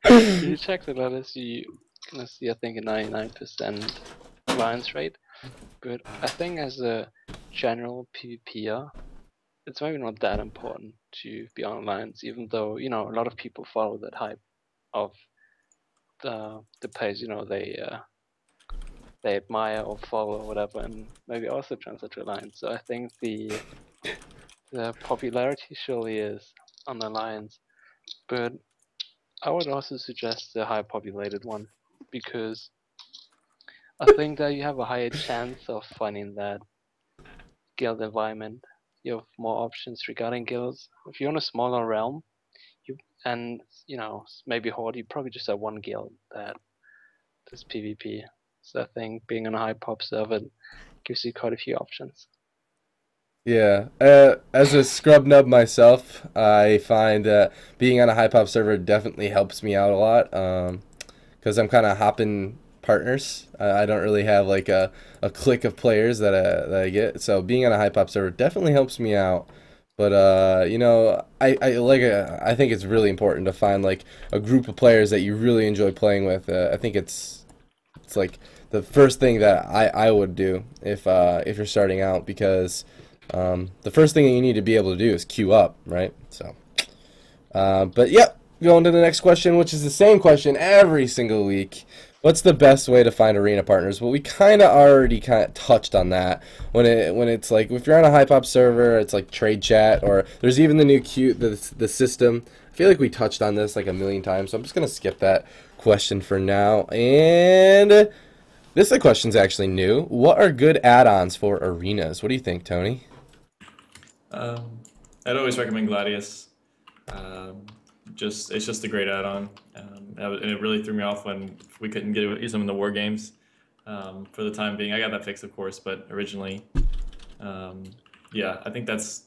Speaker 3: If you check the letters, you're gonna see I think a 99% alliance rate. But I think as a general PvPer, it's maybe not that important to be on alliance, even though a lot of people follow that hype of the page. They admire or follow or whatever, and maybe also transfer to alliance. So I think the popularity surely is on alliance, but I would also suggest the high populated one, because I think that you have a higher chance of finding that guild environment. You have more options regarding guilds. If you're in a smaller realm, maybe Horde, you probably just have one guild that does PvP. So I think being on a high pop server gives you quite a few options.
Speaker 1: Yeah, as a scrub nub myself, I find that being on a high pop server definitely helps me out a lot, because I'm kind of hopping partners. I don't really have like a clique of players that I get, so being on a high pop server definitely helps me out. But I think it's really important to find like a group of players that you really enjoy playing with. I think it's like the first thing that I would do if you're starting out, because the first thing you need to be able to do is queue up, right? So, but yep, going to the next question, which is the same question every single week. What's the best way to find arena partners? Well, we kind of already touched on that when it's like if you're on a high pop server, it's like trade chat, or there's even the new the system. I feel like we touched on this like a million times, so I'm just gonna skip that question for now. And this question's actually new. What are good add-ons for arenas? What do you think, Tony?
Speaker 2: I'd always recommend Gladius. It's just a great add-on, and it really threw me off when we couldn't use them in the war games. For the time being, I got that fixed, of course, but originally, yeah, I think that's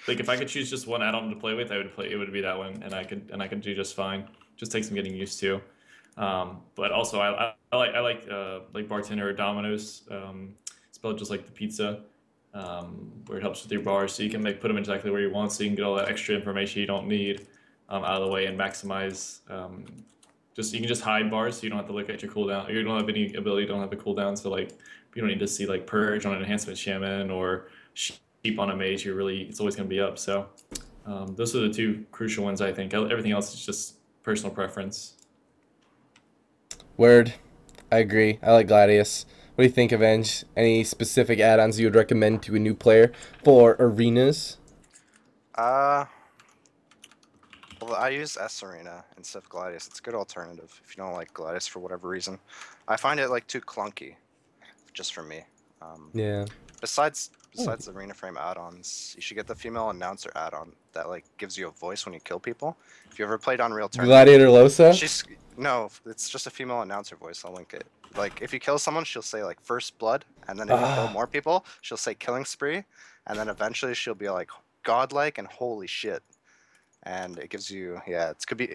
Speaker 2: like if I could choose just one add-on to play with, it would be that one, and I could do just fine. Just takes some getting used to. But also, I like bartender or Domino's, spelled just like the pizza. Where it helps with your bars, so you can put them exactly where you want, so you can get all that extra information you don't need out of the way and maximize. You can just hide bars, so you don't have to look at your cooldown. You don't have any ability, don't have a cooldown, so like you don't need to see like purge on an enhancement shaman or sheep on a mage. It's always going to be up. So those are the two crucial ones, I think. Everything else is just personal preference.
Speaker 1: Word, I agree. I like Gladius. What do you think, Aveng? Any specific add-ons you would recommend to a new player for arenas?
Speaker 4: Well, I use S Arena instead of Gladius. It's a good alternative if you don't like Gladius for whatever reason. I find it like too clunky, just for me.
Speaker 1: Yeah.
Speaker 4: Besides the Arena Frame add-ons, you should get the female announcer add-on that like gives you a voice when you kill people. If you ever played Unreal Tournament,
Speaker 1: Gladiator Losa?
Speaker 4: No, it's just a female announcer voice. I'll link it. Like if you kill someone, she'll say like first blood, and then if you kill more people, she'll say killing spree, and then eventually she'll be like godlike and holy shit. And it gives you,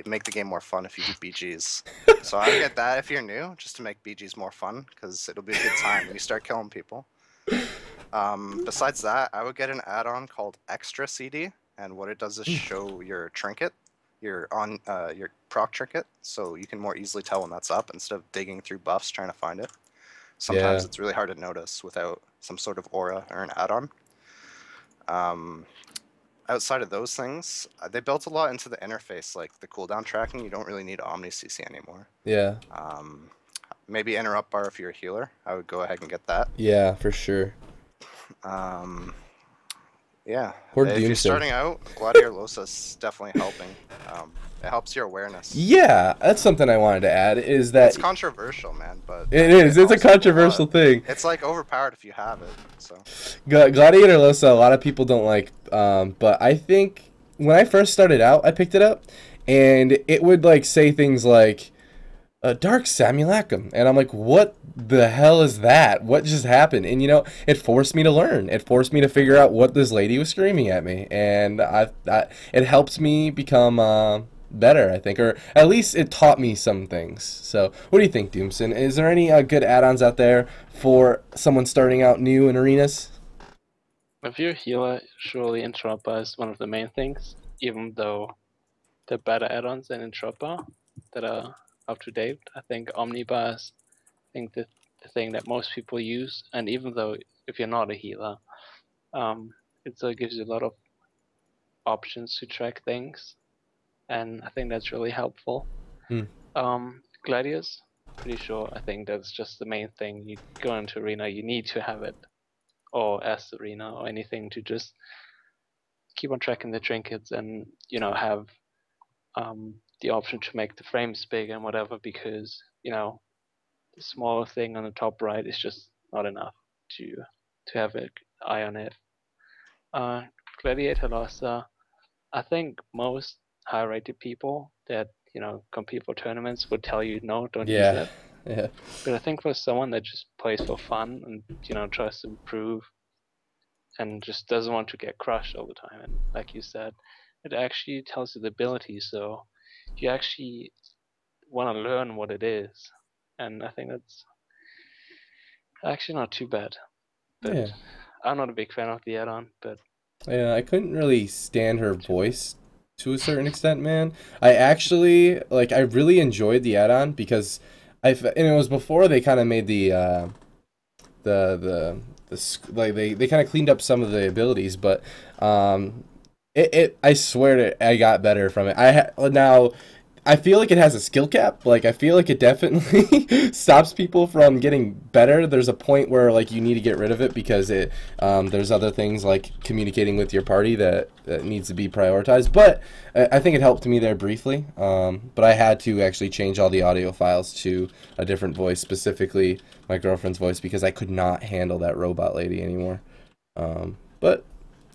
Speaker 4: make the game more fun if you do BGs. So I would get that if you're new, just to make BGs more fun, because it'll be a good time when you start killing people. Besides that, I would get an add-on called Extra CD, and what it does is show your trinket, your proc trinket, so you can more easily tell when that's up instead of digging through buffs trying to find it. Sometimes it's really hard to notice without some sort of aura or an add-on. Outside of those things, they built a lot into the interface, like the cooldown tracking. You don't really need Omni CC anymore.
Speaker 1: Yeah.
Speaker 4: maybe interrupt bar if you're a healer. I would go ahead and get that.
Speaker 1: Yeah, for sure.
Speaker 4: Yeah,
Speaker 1: Or
Speaker 4: if you're
Speaker 1: Doomsen.
Speaker 4: starting out, Gladiator Losa is definitely helping. It helps your awareness.
Speaker 1: Yeah, that's something I wanted to add, is that...
Speaker 4: It's controversial, man, but...
Speaker 1: It is. It's a controversial thing.
Speaker 4: It's like overpowered if you have it, so...
Speaker 1: Gladiator Losa, a lot of people don't like, but I think when I first started out, I picked it up, and it would, like, say things like, Dark Samulacrum, and I'm like, what the hell is that? What just happened? And, you know, it forced me to learn. It forced me to figure out what this lady was screaming at me, and it helps me become better, I think, or at least it taught me some things. So, what do you think, Doomsen? Is there any good add-ons out there for someone starting out new in arenas?
Speaker 3: If you're a healer, surely Interrupt Bar is one of the main things, even though there are better add-ons than Interrupt Bar that are up to date. I think Omnibar is, I think, the thing that most people use, and even though if you're not a healer, it still gives you a lot of options to track things, and I think that's really helpful. Gladius, pretty sure, I think that's just the main thing. You go into arena, you need to have it, or as arena or anything, to just keep on tracking the trinkets and, you know, have the option to make the frames big and whatever, because, you know, the smaller thing on the top right is just not enough to have an eye on it. Gladiator Losa, I think most high rated people that, you know, compete for tournaments would tell you no, don't use that.
Speaker 1: Yeah.
Speaker 3: But I think for someone that just plays for fun and, you know, tries to improve and just doesn't want to get crushed all the time, and like you said, it actually tells you the ability, so you actually want to learn what it is, and I think that's actually not too bad. But
Speaker 1: Yeah.
Speaker 3: I'm not a big fan of the add-on, but
Speaker 1: yeah, I couldn't really stand her voice to a certain extent, man. I actually, like, I really enjoyed the add-on because and it was before they kind of made like they kind of cleaned up some of the abilities, but I swear I got better from it. Now I feel like it has a skill cap. Like, I feel like it definitely stops people from getting better. There's a point where, like, you need to get rid of it because there's other things like communicating with your party that needs to be prioritized. But I think it helped me there briefly. But I had to actually change all the audio files to a different voice, specifically my girlfriend's voice, because I could not handle that robot lady anymore. But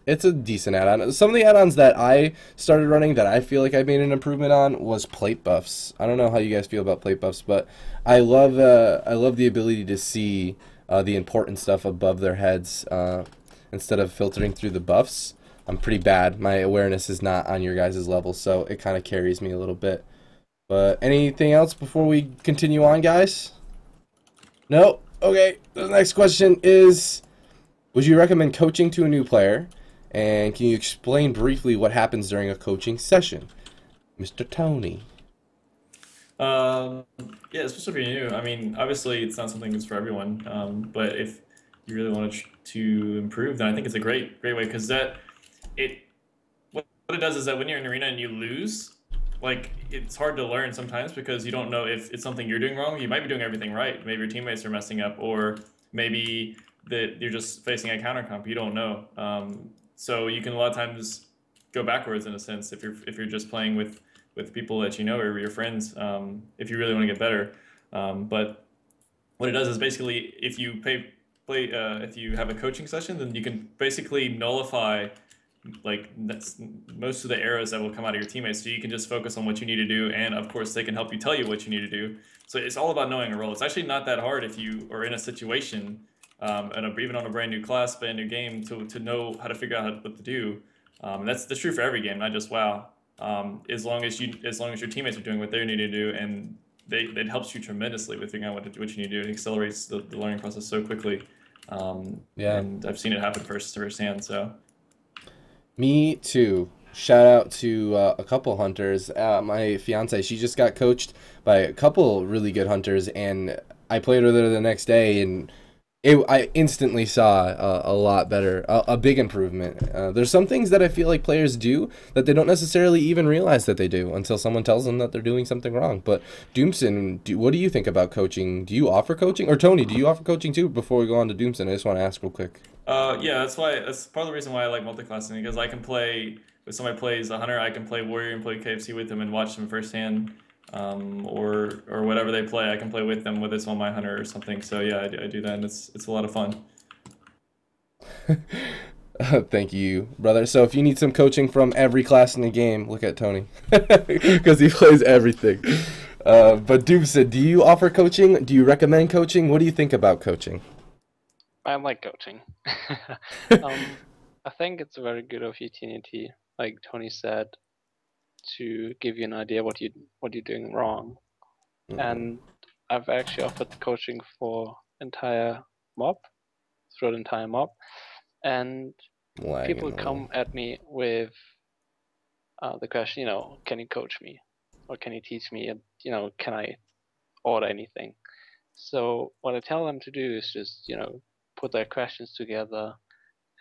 Speaker 1: it's a decent add-on. Some of the add-ons that I started running that I feel like I made an improvement on was plate buffs. I don't know how you guys feel about plate buffs, but I love the ability to see the important stuff above their heads instead of filtering through the buffs. I'm pretty bad. My awareness is not on your guys' level, so it kind of carries me a little bit. But anything else before we continue on, guys? No? Okay. The next question is, would you recommend coaching to a new player? And can you explain briefly what happens during a coaching session? Mr. Tony.
Speaker 2: Yeah, especially if you're new. I mean, obviously it's not something that's for everyone, but if you really want to improve, then I think it's a great way, because what it does is that when you're in an arena and you lose, like, it's hard to learn sometimes because you don't know if it's something you're doing wrong. You might be doing everything right. Maybe your teammates are messing up, or maybe that you're just facing a counter comp. You don't know. So you can a lot of times go backwards in a sense if you're just playing with people that you know or your friends, if you really want to get better. But what it does is basically, if you if you have a coaching session, then you can basically nullify like most of the errors that will come out of your teammates. So you can just focus on what you need to do, and of course they can help you tell you what you need to do. So it's all about knowing a role. It's actually not that hard if you are in a situation, even on a brand new class, brand new game, to know how to figure out what to do. And that's true for every game, not just WoW. As long as your teammates are doing what they need to do, and it helps you tremendously with figuring out what you need to do. It accelerates the learning process so quickly.
Speaker 1: Yeah.
Speaker 2: And I've seen it happen firsthand. So.
Speaker 1: Me too. Shout out to a couple hunters. My fiance, she just got coached by a couple really good hunters, and I played with her the next day, and I instantly saw a lot better, a big improvement. There's some things that I feel like players do that they don't necessarily even realize that they do until someone tells them that they're doing something wrong. But Doomsen, what do you think about coaching? Do you offer coaching? Or Tony, do you offer coaching too? Before we go on to Doomsen, I just want to ask real quick.
Speaker 2: Yeah, that's part of the reason why I like multi-classing, because I can play if somebody plays a hunter, I can play warrior and play KFC with them and watch them firsthand, or whatever they play, I can play with them, whether it's on my hunter or something. So yeah, I do that, and it's a lot of fun.
Speaker 1: Thank you, brother. So if you need some coaching from every class in the game, look at Tony, because he plays everything. But Doomsen, do you offer coaching? Do you recommend coaching? What do you think about coaching?
Speaker 3: I like coaching. I think it's a very good opportunity, like Tony said, to give you an idea what you're doing wrong. And I've actually offered coaching for entire mob, through the entire mob, and people come at me with the question, can you coach me, or can you teach me, and can I order anything? So what I tell them to do is just put their questions together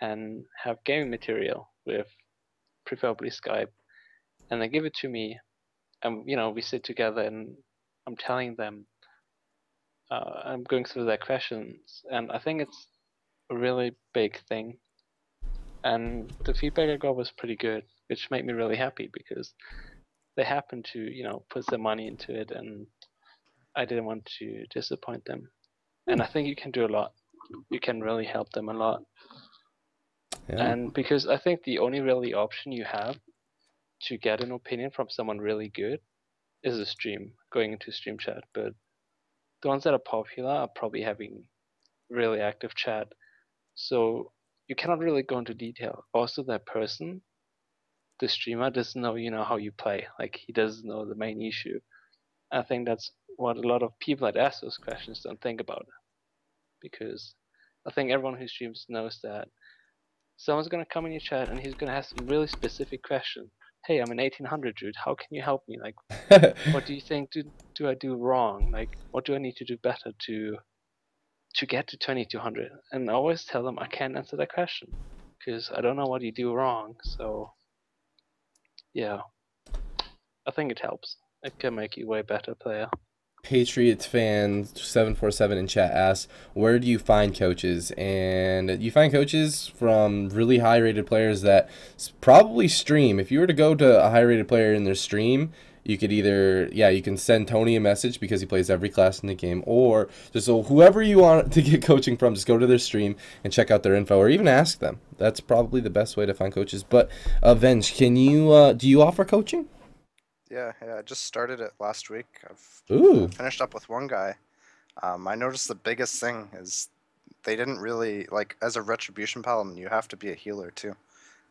Speaker 3: and have gaming material with preferably Skype, and they give it to me, and we sit together and I'm telling them, I'm going through their questions, and I think it's a really big thing. And the feedback I got was pretty good, which made me really happy because they happened to put their money into it, and I didn't want to disappoint them. And I think you can do a lot. You can really help them a lot. Yeah. And because I think the only really option you have to get an opinion from someone really good is a stream, going into stream chat. But the ones that are popular are probably having really active chat. So you cannot really go into detail. Also, that person, the streamer, doesn't know how you play. Like, he doesn't know the main issue. I think that's what a lot of people that ask those questions don't think about. Because I think everyone who streams knows that someone's going to come in your chat and he's going to have some really specific question. Hey, I'm an 1800 dude. How can you help me? Like, what do you think do I do wrong? Like, what do I need to do better to get to 2200? And I always tell them I can't answer that question because I don't know what you do wrong. So, yeah, I think it helps. It can make you a way better player.
Speaker 1: Patriots fan 747 in chat asks, where do you find coaches? And you find coaches from really high rated players that probably stream. If you were to go to a high rated player in their stream, you could either, you can send Tony a message because he plays every class in the game, or just whoever you want to get coaching from, just go to their stream and check out their info, or even ask them. That's probably the best way to find coaches. But Aveng, can you do you offer coaching?
Speaker 4: Yeah, I just started it last week.
Speaker 1: I've
Speaker 4: finished up with one guy. I noticed the biggest thing is they didn't really, like, as a retribution paladin, you have to be a healer too.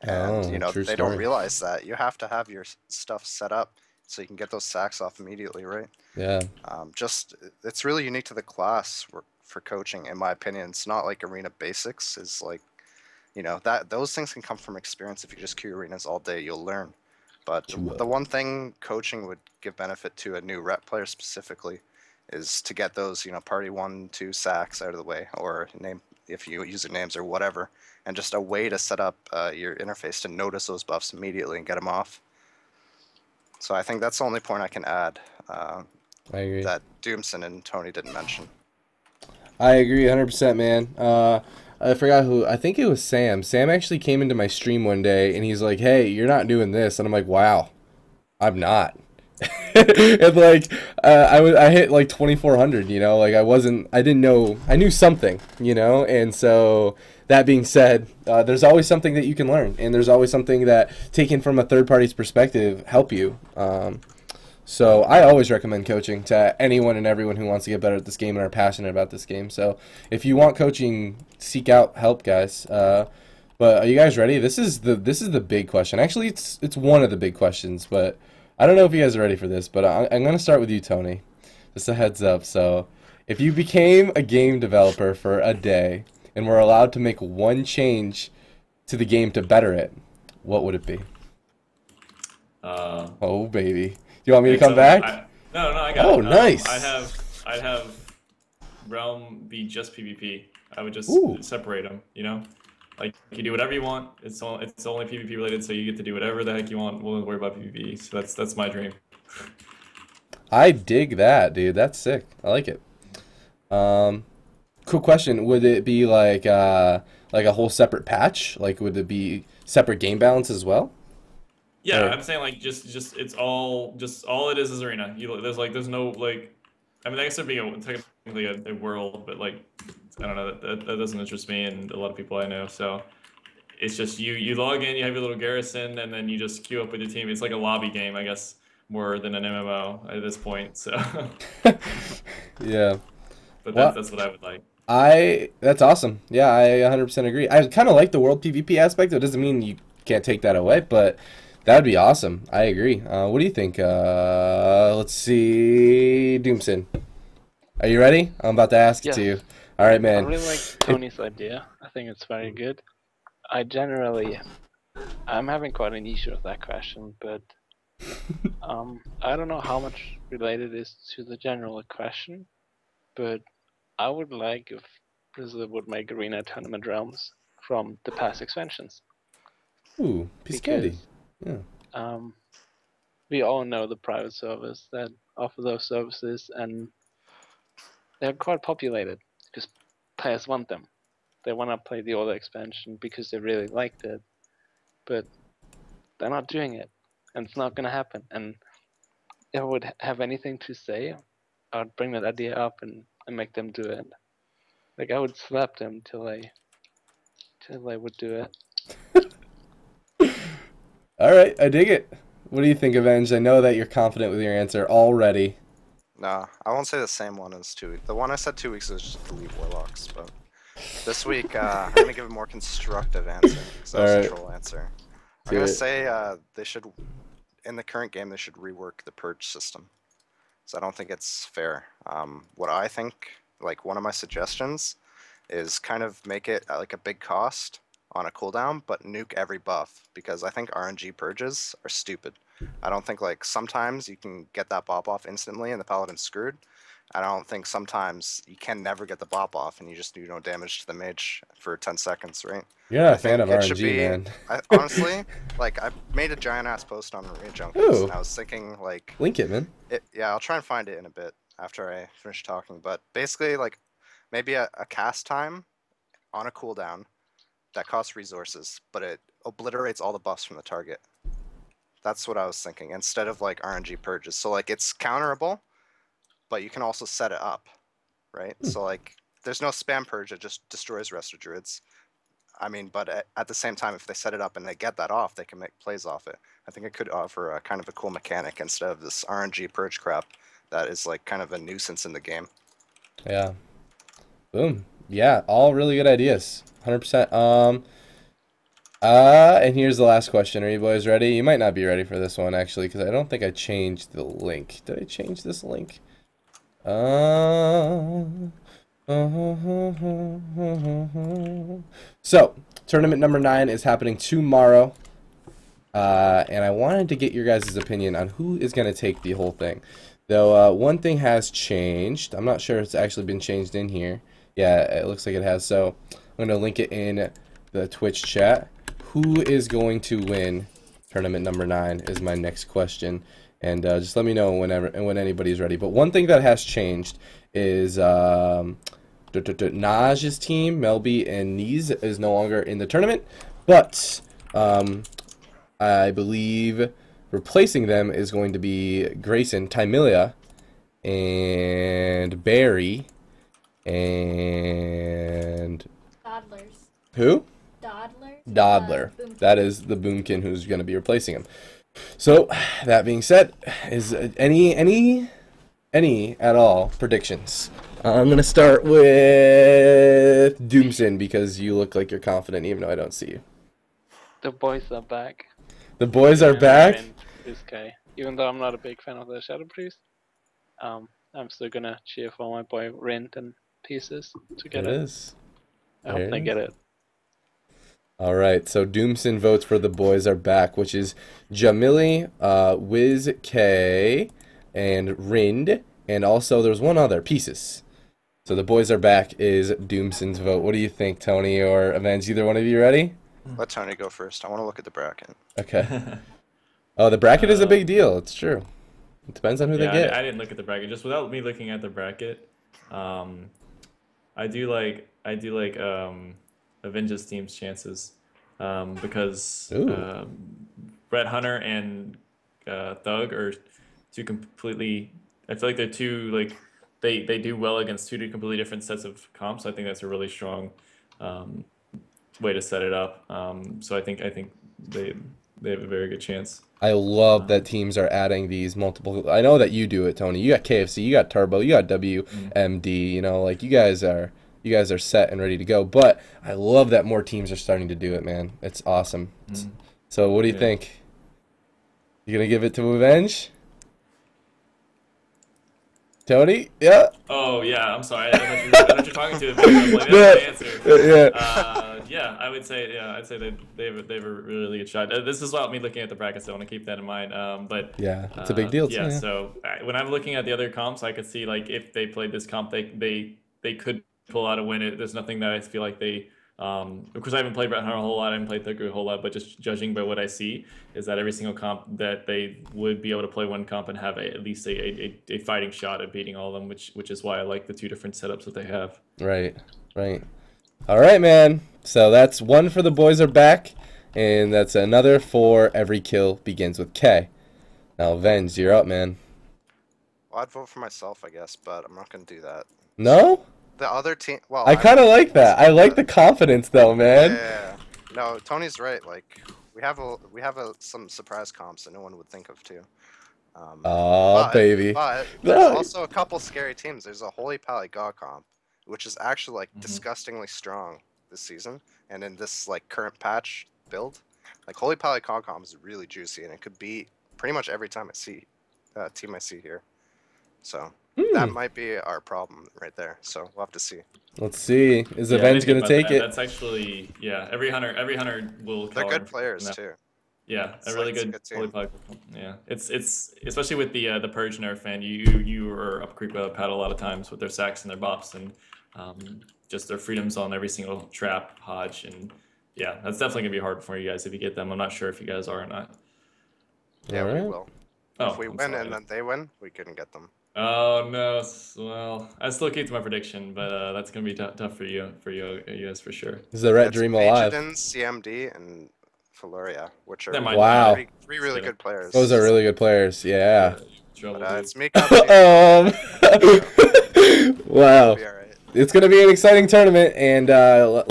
Speaker 4: And, they don't realize that. You have to have your stuff set up so you can get those sacks off immediately, right?
Speaker 1: Yeah.
Speaker 4: It's really unique to the class for coaching, in my opinion. It's not like arena basics. Is like, those things can come from experience. If you just queue arenas all day, you'll learn. But the one thing coaching would give benefit to a new rep player specifically is to get those, party 1, 2 sacks out of the way, or name if you use your names or whatever, and just a way to set up your interface to notice those buffs immediately and get them off. So I think that's the only point I can add.
Speaker 1: I agree.
Speaker 4: That Doomsen and Tony didn't mention.
Speaker 1: I agree 100%, man. I forgot who. I think it was Sam. Sam actually came into my stream one day, and he's like, hey, you're not doing this. And I'm like, wow, I'm not. And, like, I hit, like, 2,400, Like, I didn't know. I knew something, And so, that being said, there's always something that you can learn. And there's always something that, taken from a third party's perspective, help you. So I always recommend coaching to anyone and everyone who wants to get better at this game and are passionate about this game. So if you want coaching, seek out help, guys. But are you guys ready? This is the big question. Actually, it's one of the big questions, but I don't know if you guys are ready for this. But I'm going to start with you, Tony. Just a heads up. So if you became a game developer for a day and were allowed to make one change to the game to better it, what would it be? Oh, baby. Do you want me to come back?
Speaker 2: No, I got it.
Speaker 1: Oh, nice.
Speaker 2: I'd have realm be just PvP. I would just
Speaker 1: Ooh.
Speaker 2: separate them, you know? Like, you do whatever you want. It's only PvP related, so you get to do whatever the heck you want. We'll worry about PvP. So that's my dream.
Speaker 1: I dig that, dude. That's sick. I like it. Cool question. Would it be like a whole separate patch? Like, would it be separate game balance as well?
Speaker 2: Yeah,
Speaker 1: Or-
Speaker 2: I'm saying like just it's all it is arena. There's no like, I mean, I guess there'd be technically a world, but like I don't know, that doesn't interest me and a lot of people I know. So it's just you log in, you have your little garrison, and then you just queue up with your team. It's like a lobby game, I guess, more than an MMO at this point. So,
Speaker 1: Yeah.
Speaker 2: but
Speaker 1: Well,
Speaker 2: that's what I would like.
Speaker 1: That's awesome. Yeah, I 100% agree. I kind of like the world PvP aspect. It doesn't mean you can't take that away, but that'd be awesome. I agree. What do you think? Let's see. Doomsen. Are you ready? I'm about to ask it to you. All right,
Speaker 3: I
Speaker 1: man.
Speaker 3: really like Tony's idea. I think it's very good. I'm having quite an issue with that question, but I don't know how much related it is to the general question, but I would like if Blizzard would make arena tournament realms from the past expansions.
Speaker 1: Ooh, piece of candy. Yeah.
Speaker 3: We all know the private servers that offer those services, and they're quite populated because players want them. They want to play the older expansion because they really liked it, but they're not doing it, and it's not going to happen. And if I would have anything to say, I would bring that idea up and make them do it. Like, I would slap them till they would do it.
Speaker 1: All right, I dig it. What do you think, Avenge? I know that you're confident with your answer already.
Speaker 4: No, I won't say the same one as 2 weeks. The one I said 2 weeks ago was just delete warlocks, but this week I'm gonna give a more constructive answer because that was a troll answer. I'm gonna say they should, in the current game, they should rework the purge system. So I don't think it's fair. What I think, like one of my suggestions, is kind of make it like a big cost on a cooldown, but nuke every buff, because I think RNG purges are stupid. I don't think, like, sometimes you can get that bop off instantly and the paladin's screwed. I don't think sometimes you can never get the bop off and you just do no damage to the mage for 10 seconds, right?
Speaker 1: You're not
Speaker 4: I
Speaker 1: a fan of
Speaker 4: think it should
Speaker 1: RNG,
Speaker 4: be,
Speaker 1: man.
Speaker 4: honestly, like, I made a giant ass post on Arena Junkies, and I was thinking, like,
Speaker 1: Link it, man.
Speaker 4: yeah, I'll try and find it in a bit after I finish talking, but basically, like, maybe a cast time on a cooldown that costs resources, but it obliterates all the buffs from the target. That's what I was thinking, instead of like RNG purges. So like it's counterable, but you can also set it up, right? So like there's no spam purge, it just destroys rest of druids. I mean, but at the same time, if they set it up and they get that off, they can make plays off it. I think it could offer a kind of a cool mechanic instead of this RNG purge crap that is like kind of a nuisance in the game.
Speaker 1: Yeah. Boom. Yeah, all really good ideas. 100%. And here's the last question. Are you boys ready? You might not be ready for this one, actually, because I don't think I changed the link. Did I change this link? So, tournament number 9 is happening tomorrow. And I wanted to get your guys' opinion on who is going to take the whole thing. Though, one thing has changed. I'm not sure if it's actually been changed in here. Yeah, it looks like it has. So, I'm going to link it in the Twitch chat. Who is going to win tournament number 9 is my next question. And just let me know when anybody's ready. But one thing that has changed is Naj's team, Melby and Neez, is no longer in the tournament. But I believe replacing them is going to be Grayson, Tymilia, and Barry, and
Speaker 5: Dodlers.
Speaker 1: Who?
Speaker 5: Dodler.
Speaker 1: That is the Boomkin who's going to be replacing him. So, that being said, is any at all predictions? I'm going to start with Doomsen because you look like you're confident even though I don't see you.
Speaker 3: The boys are back.
Speaker 1: The boys are back?
Speaker 3: This guy. Even though I'm not a big fan of the Shadow Priest, I'm still going to cheer for my boy Rint and Pieces to get it.
Speaker 1: It is.
Speaker 3: I hope they get it.
Speaker 1: All right, so Doomsen votes for the boys are back, which is Jamili, Wiz K, and Rind, and also there's one other, Pieces. So the boys are back is Doomsen's vote. What do you think, Tony or Avenge? Either one of you ready?
Speaker 4: Let Tony go first. I want to look at the bracket.
Speaker 1: Okay. Oh, the bracket is a big deal. It's true. It depends on who they get.
Speaker 2: I didn't look at the bracket. Just without me looking at the bracket, I do like Avenge's team's chances because Red Hunter and Thug are two completely. I feel like they're two like they do well against two completely different sets of comps. I think that's a really strong way to set it up. So I think they have a very good chance.
Speaker 1: I love that teams are adding these multiple. I know that you do it, Tony. You got KFC, you got Turbo, you got WMD. You know, like you guys are set and ready to go. But I love that more teams are starting to do it, man. It's awesome. So what do you think? You gonna give it to Avenge? Tony? Yeah.
Speaker 2: Oh yeah, I'm sorry. I thought you were talking to. I was like, that's the answer. Yeah, I would say I'd say they have a really good shot. This is about me looking at the brackets, so I want to keep that in mind. But
Speaker 1: yeah, it's a big deal too.
Speaker 2: Yeah, so when I'm looking at the other comps, I could see like if they played this comp, they could pull out a win. There's nothing that I feel like they. Of course, I haven't played Red Hunter a whole lot. I haven't played Thugger a whole lot, but just judging by what I see, is that every single comp that they would be able to play one comp and have at least a fighting shot at beating all of them, which is why I like the two different setups that they have.
Speaker 1: Right. All right, man. So that's one for the boys are back, and that's another for every kill begins with K. Now, Venge, you're up, man.
Speaker 4: Well, I'd vote for myself, I guess, but I'm not gonna do that.
Speaker 1: No?
Speaker 4: The other team. Well,
Speaker 1: I kind of like that. I like the confidence, though, man.
Speaker 4: Yeah. No, Tony's right. Like we have some surprise comps that no one would think of too.
Speaker 1: Baby.
Speaker 4: But there's also a couple scary teams. There's a Holy Pally God comp, which is actually like disgustingly strong this season, and in this like current patch build, like Holy Pally God comp is really juicy, and it could beat pretty much every time team I see here. So. That might be our problem right there. So we'll have to see.
Speaker 1: Let's see. Is Avenge gonna take it?
Speaker 2: That's actually every hunter will.
Speaker 4: They're good players too.
Speaker 2: Yeah,
Speaker 4: it's
Speaker 2: a really good
Speaker 4: team.
Speaker 2: Yeah, it's especially with the Purge nerf, and you are up creep pad a lot of times with their sacks and their bops and just their freedoms on every single trap hodge, and yeah, that's definitely gonna be hard for you guys if you get them. I'm not sure if you guys are or not.
Speaker 4: Yeah, we will.
Speaker 2: Oh,
Speaker 4: if we win and then they win, we couldn't get them.
Speaker 2: Oh no! Well, I still keep to my prediction, but that's gonna be tough for you guys for sure.
Speaker 1: Is the Red Dream alive?
Speaker 4: CMD, and Feloria, which are three really good players.
Speaker 1: Those are really good players. Yeah.
Speaker 4: But, it's me.
Speaker 1: Wow. It's gonna be an exciting tournament, and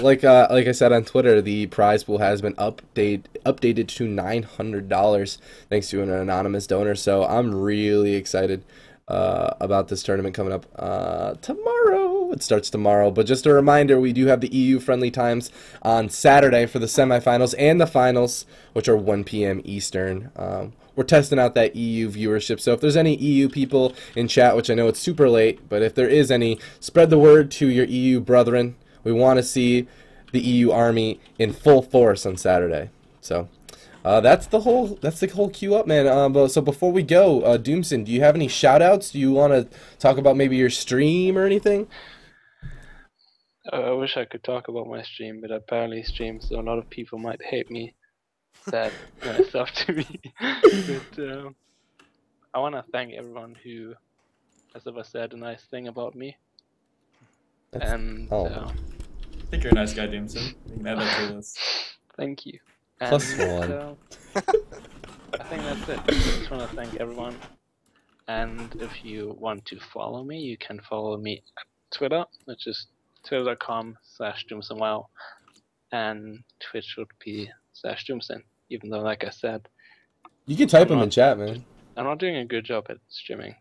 Speaker 1: like I said on Twitter, the prize pool has been updated to $900 thanks to an anonymous donor. So I'm really excited about this tournament coming up tomorrow. It starts tomorrow, but just a reminder, we do have the EU friendly times on Saturday for the semifinals and the finals, which are 1 p.m. Eastern. We're testing out that EU viewership, so if there's any EU people in chat, which I know it's super late, but if there is any, spread the word to your EU brethren. We want to see the EU army in full force on Saturday. So that's the whole queue up, man. So before we go, Doomsen, do you have any shout outs? Do you want to talk about maybe your stream or anything?
Speaker 3: I wish I could talk about my stream, but I barely stream, so a lot of people might hate me that nice up to me. But I want to thank everyone who has ever said a nice thing about me. I
Speaker 2: think you're a nice guy, Doomsen. Add that to the list.
Speaker 3: Thank you.
Speaker 1: +1.
Speaker 3: I think that's it. I just want to thank everyone. And if you want to follow me, you can follow me at Twitter, which is twitter.com/DoomsenWow, and Twitch would be /Doomsen. Even though, like I said,
Speaker 1: you can type them in chat, man.
Speaker 3: I'm not doing a good job at streaming.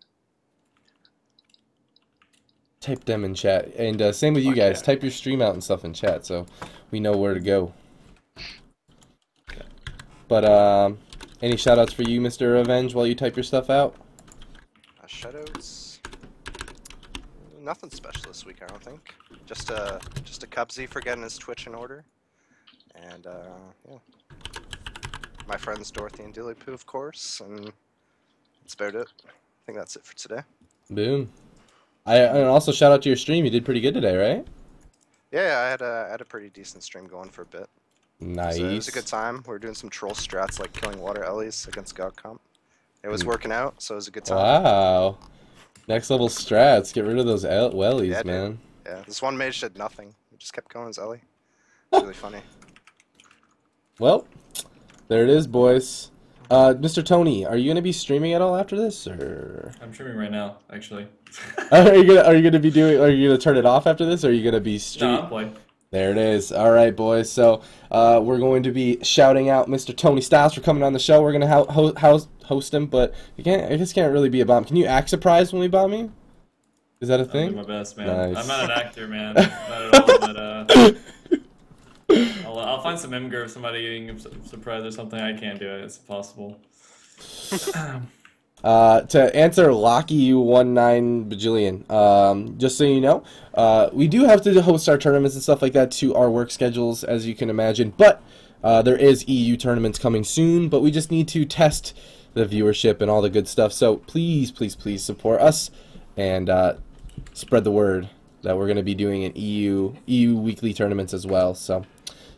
Speaker 1: Type them in chat, and same with you guys. Type your stream out and stuff in chat, so we know where to go. But any shoutouts for you, Mr. Avenge, while you type your stuff out?
Speaker 4: Shoutouts? Nothing special this week, I don't think. Just a Cubsy for getting his Twitch in order, and yeah, my friends Dorothy and Dillypoo, of course, and that's about it. I think that's it for today.
Speaker 1: Boom. And also shout out to your stream. You did pretty good today, right?
Speaker 4: Yeah, I had a pretty decent stream going for a bit.
Speaker 1: Nice.
Speaker 4: So it was a good time. We were doing some troll strats like killing water ellies against God Comp. It was working out, so it was a good time.
Speaker 1: Wow. Next level strats. Get rid of those wellies,
Speaker 4: Yeah,
Speaker 1: man.
Speaker 4: dude. Yeah, this one mage did nothing. He just kept going his ellie. It's really funny.
Speaker 1: Well, there it is, boys. Mr. Tony, are you gonna be streaming at all after this, or?
Speaker 2: I'm streaming right now, actually.
Speaker 1: Are you gonna be doing? Are you gonna turn it off after this, or are you gonna be streaming?
Speaker 2: No, I'm playing.
Speaker 1: There it is. All right, boys. So we're going to be shouting out Mr. Tony Styles for coming on the show. We're gonna host him, but you can't. I guess can't really be a bomb. Can you act surprised when we bomb you? Is that a thing?
Speaker 2: I'll do my best, man.
Speaker 1: Nice.
Speaker 2: I'm not an actor, man. Not at all. But I'll find some imgur of somebody getting surprised or something. I can't do it. It's impossible.
Speaker 1: To answer Locky19 bajillion, just so you know, we do have to host our tournaments and stuff like that to our work schedules, as you can imagine. But there is EU tournaments coming soon, but we just need to test the viewership and all the good stuff. So please, please, please support us and spread the word that we're going to be doing an EU weekly tournaments as well. So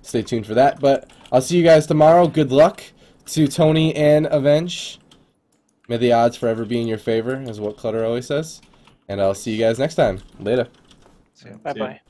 Speaker 1: stay tuned for that. But I'll see you guys tomorrow. Good luck to Tony and Aveng. May the odds forever be in your favor, is what Clutter always says. And I'll see you guys next time. Later.
Speaker 3: Bye-bye.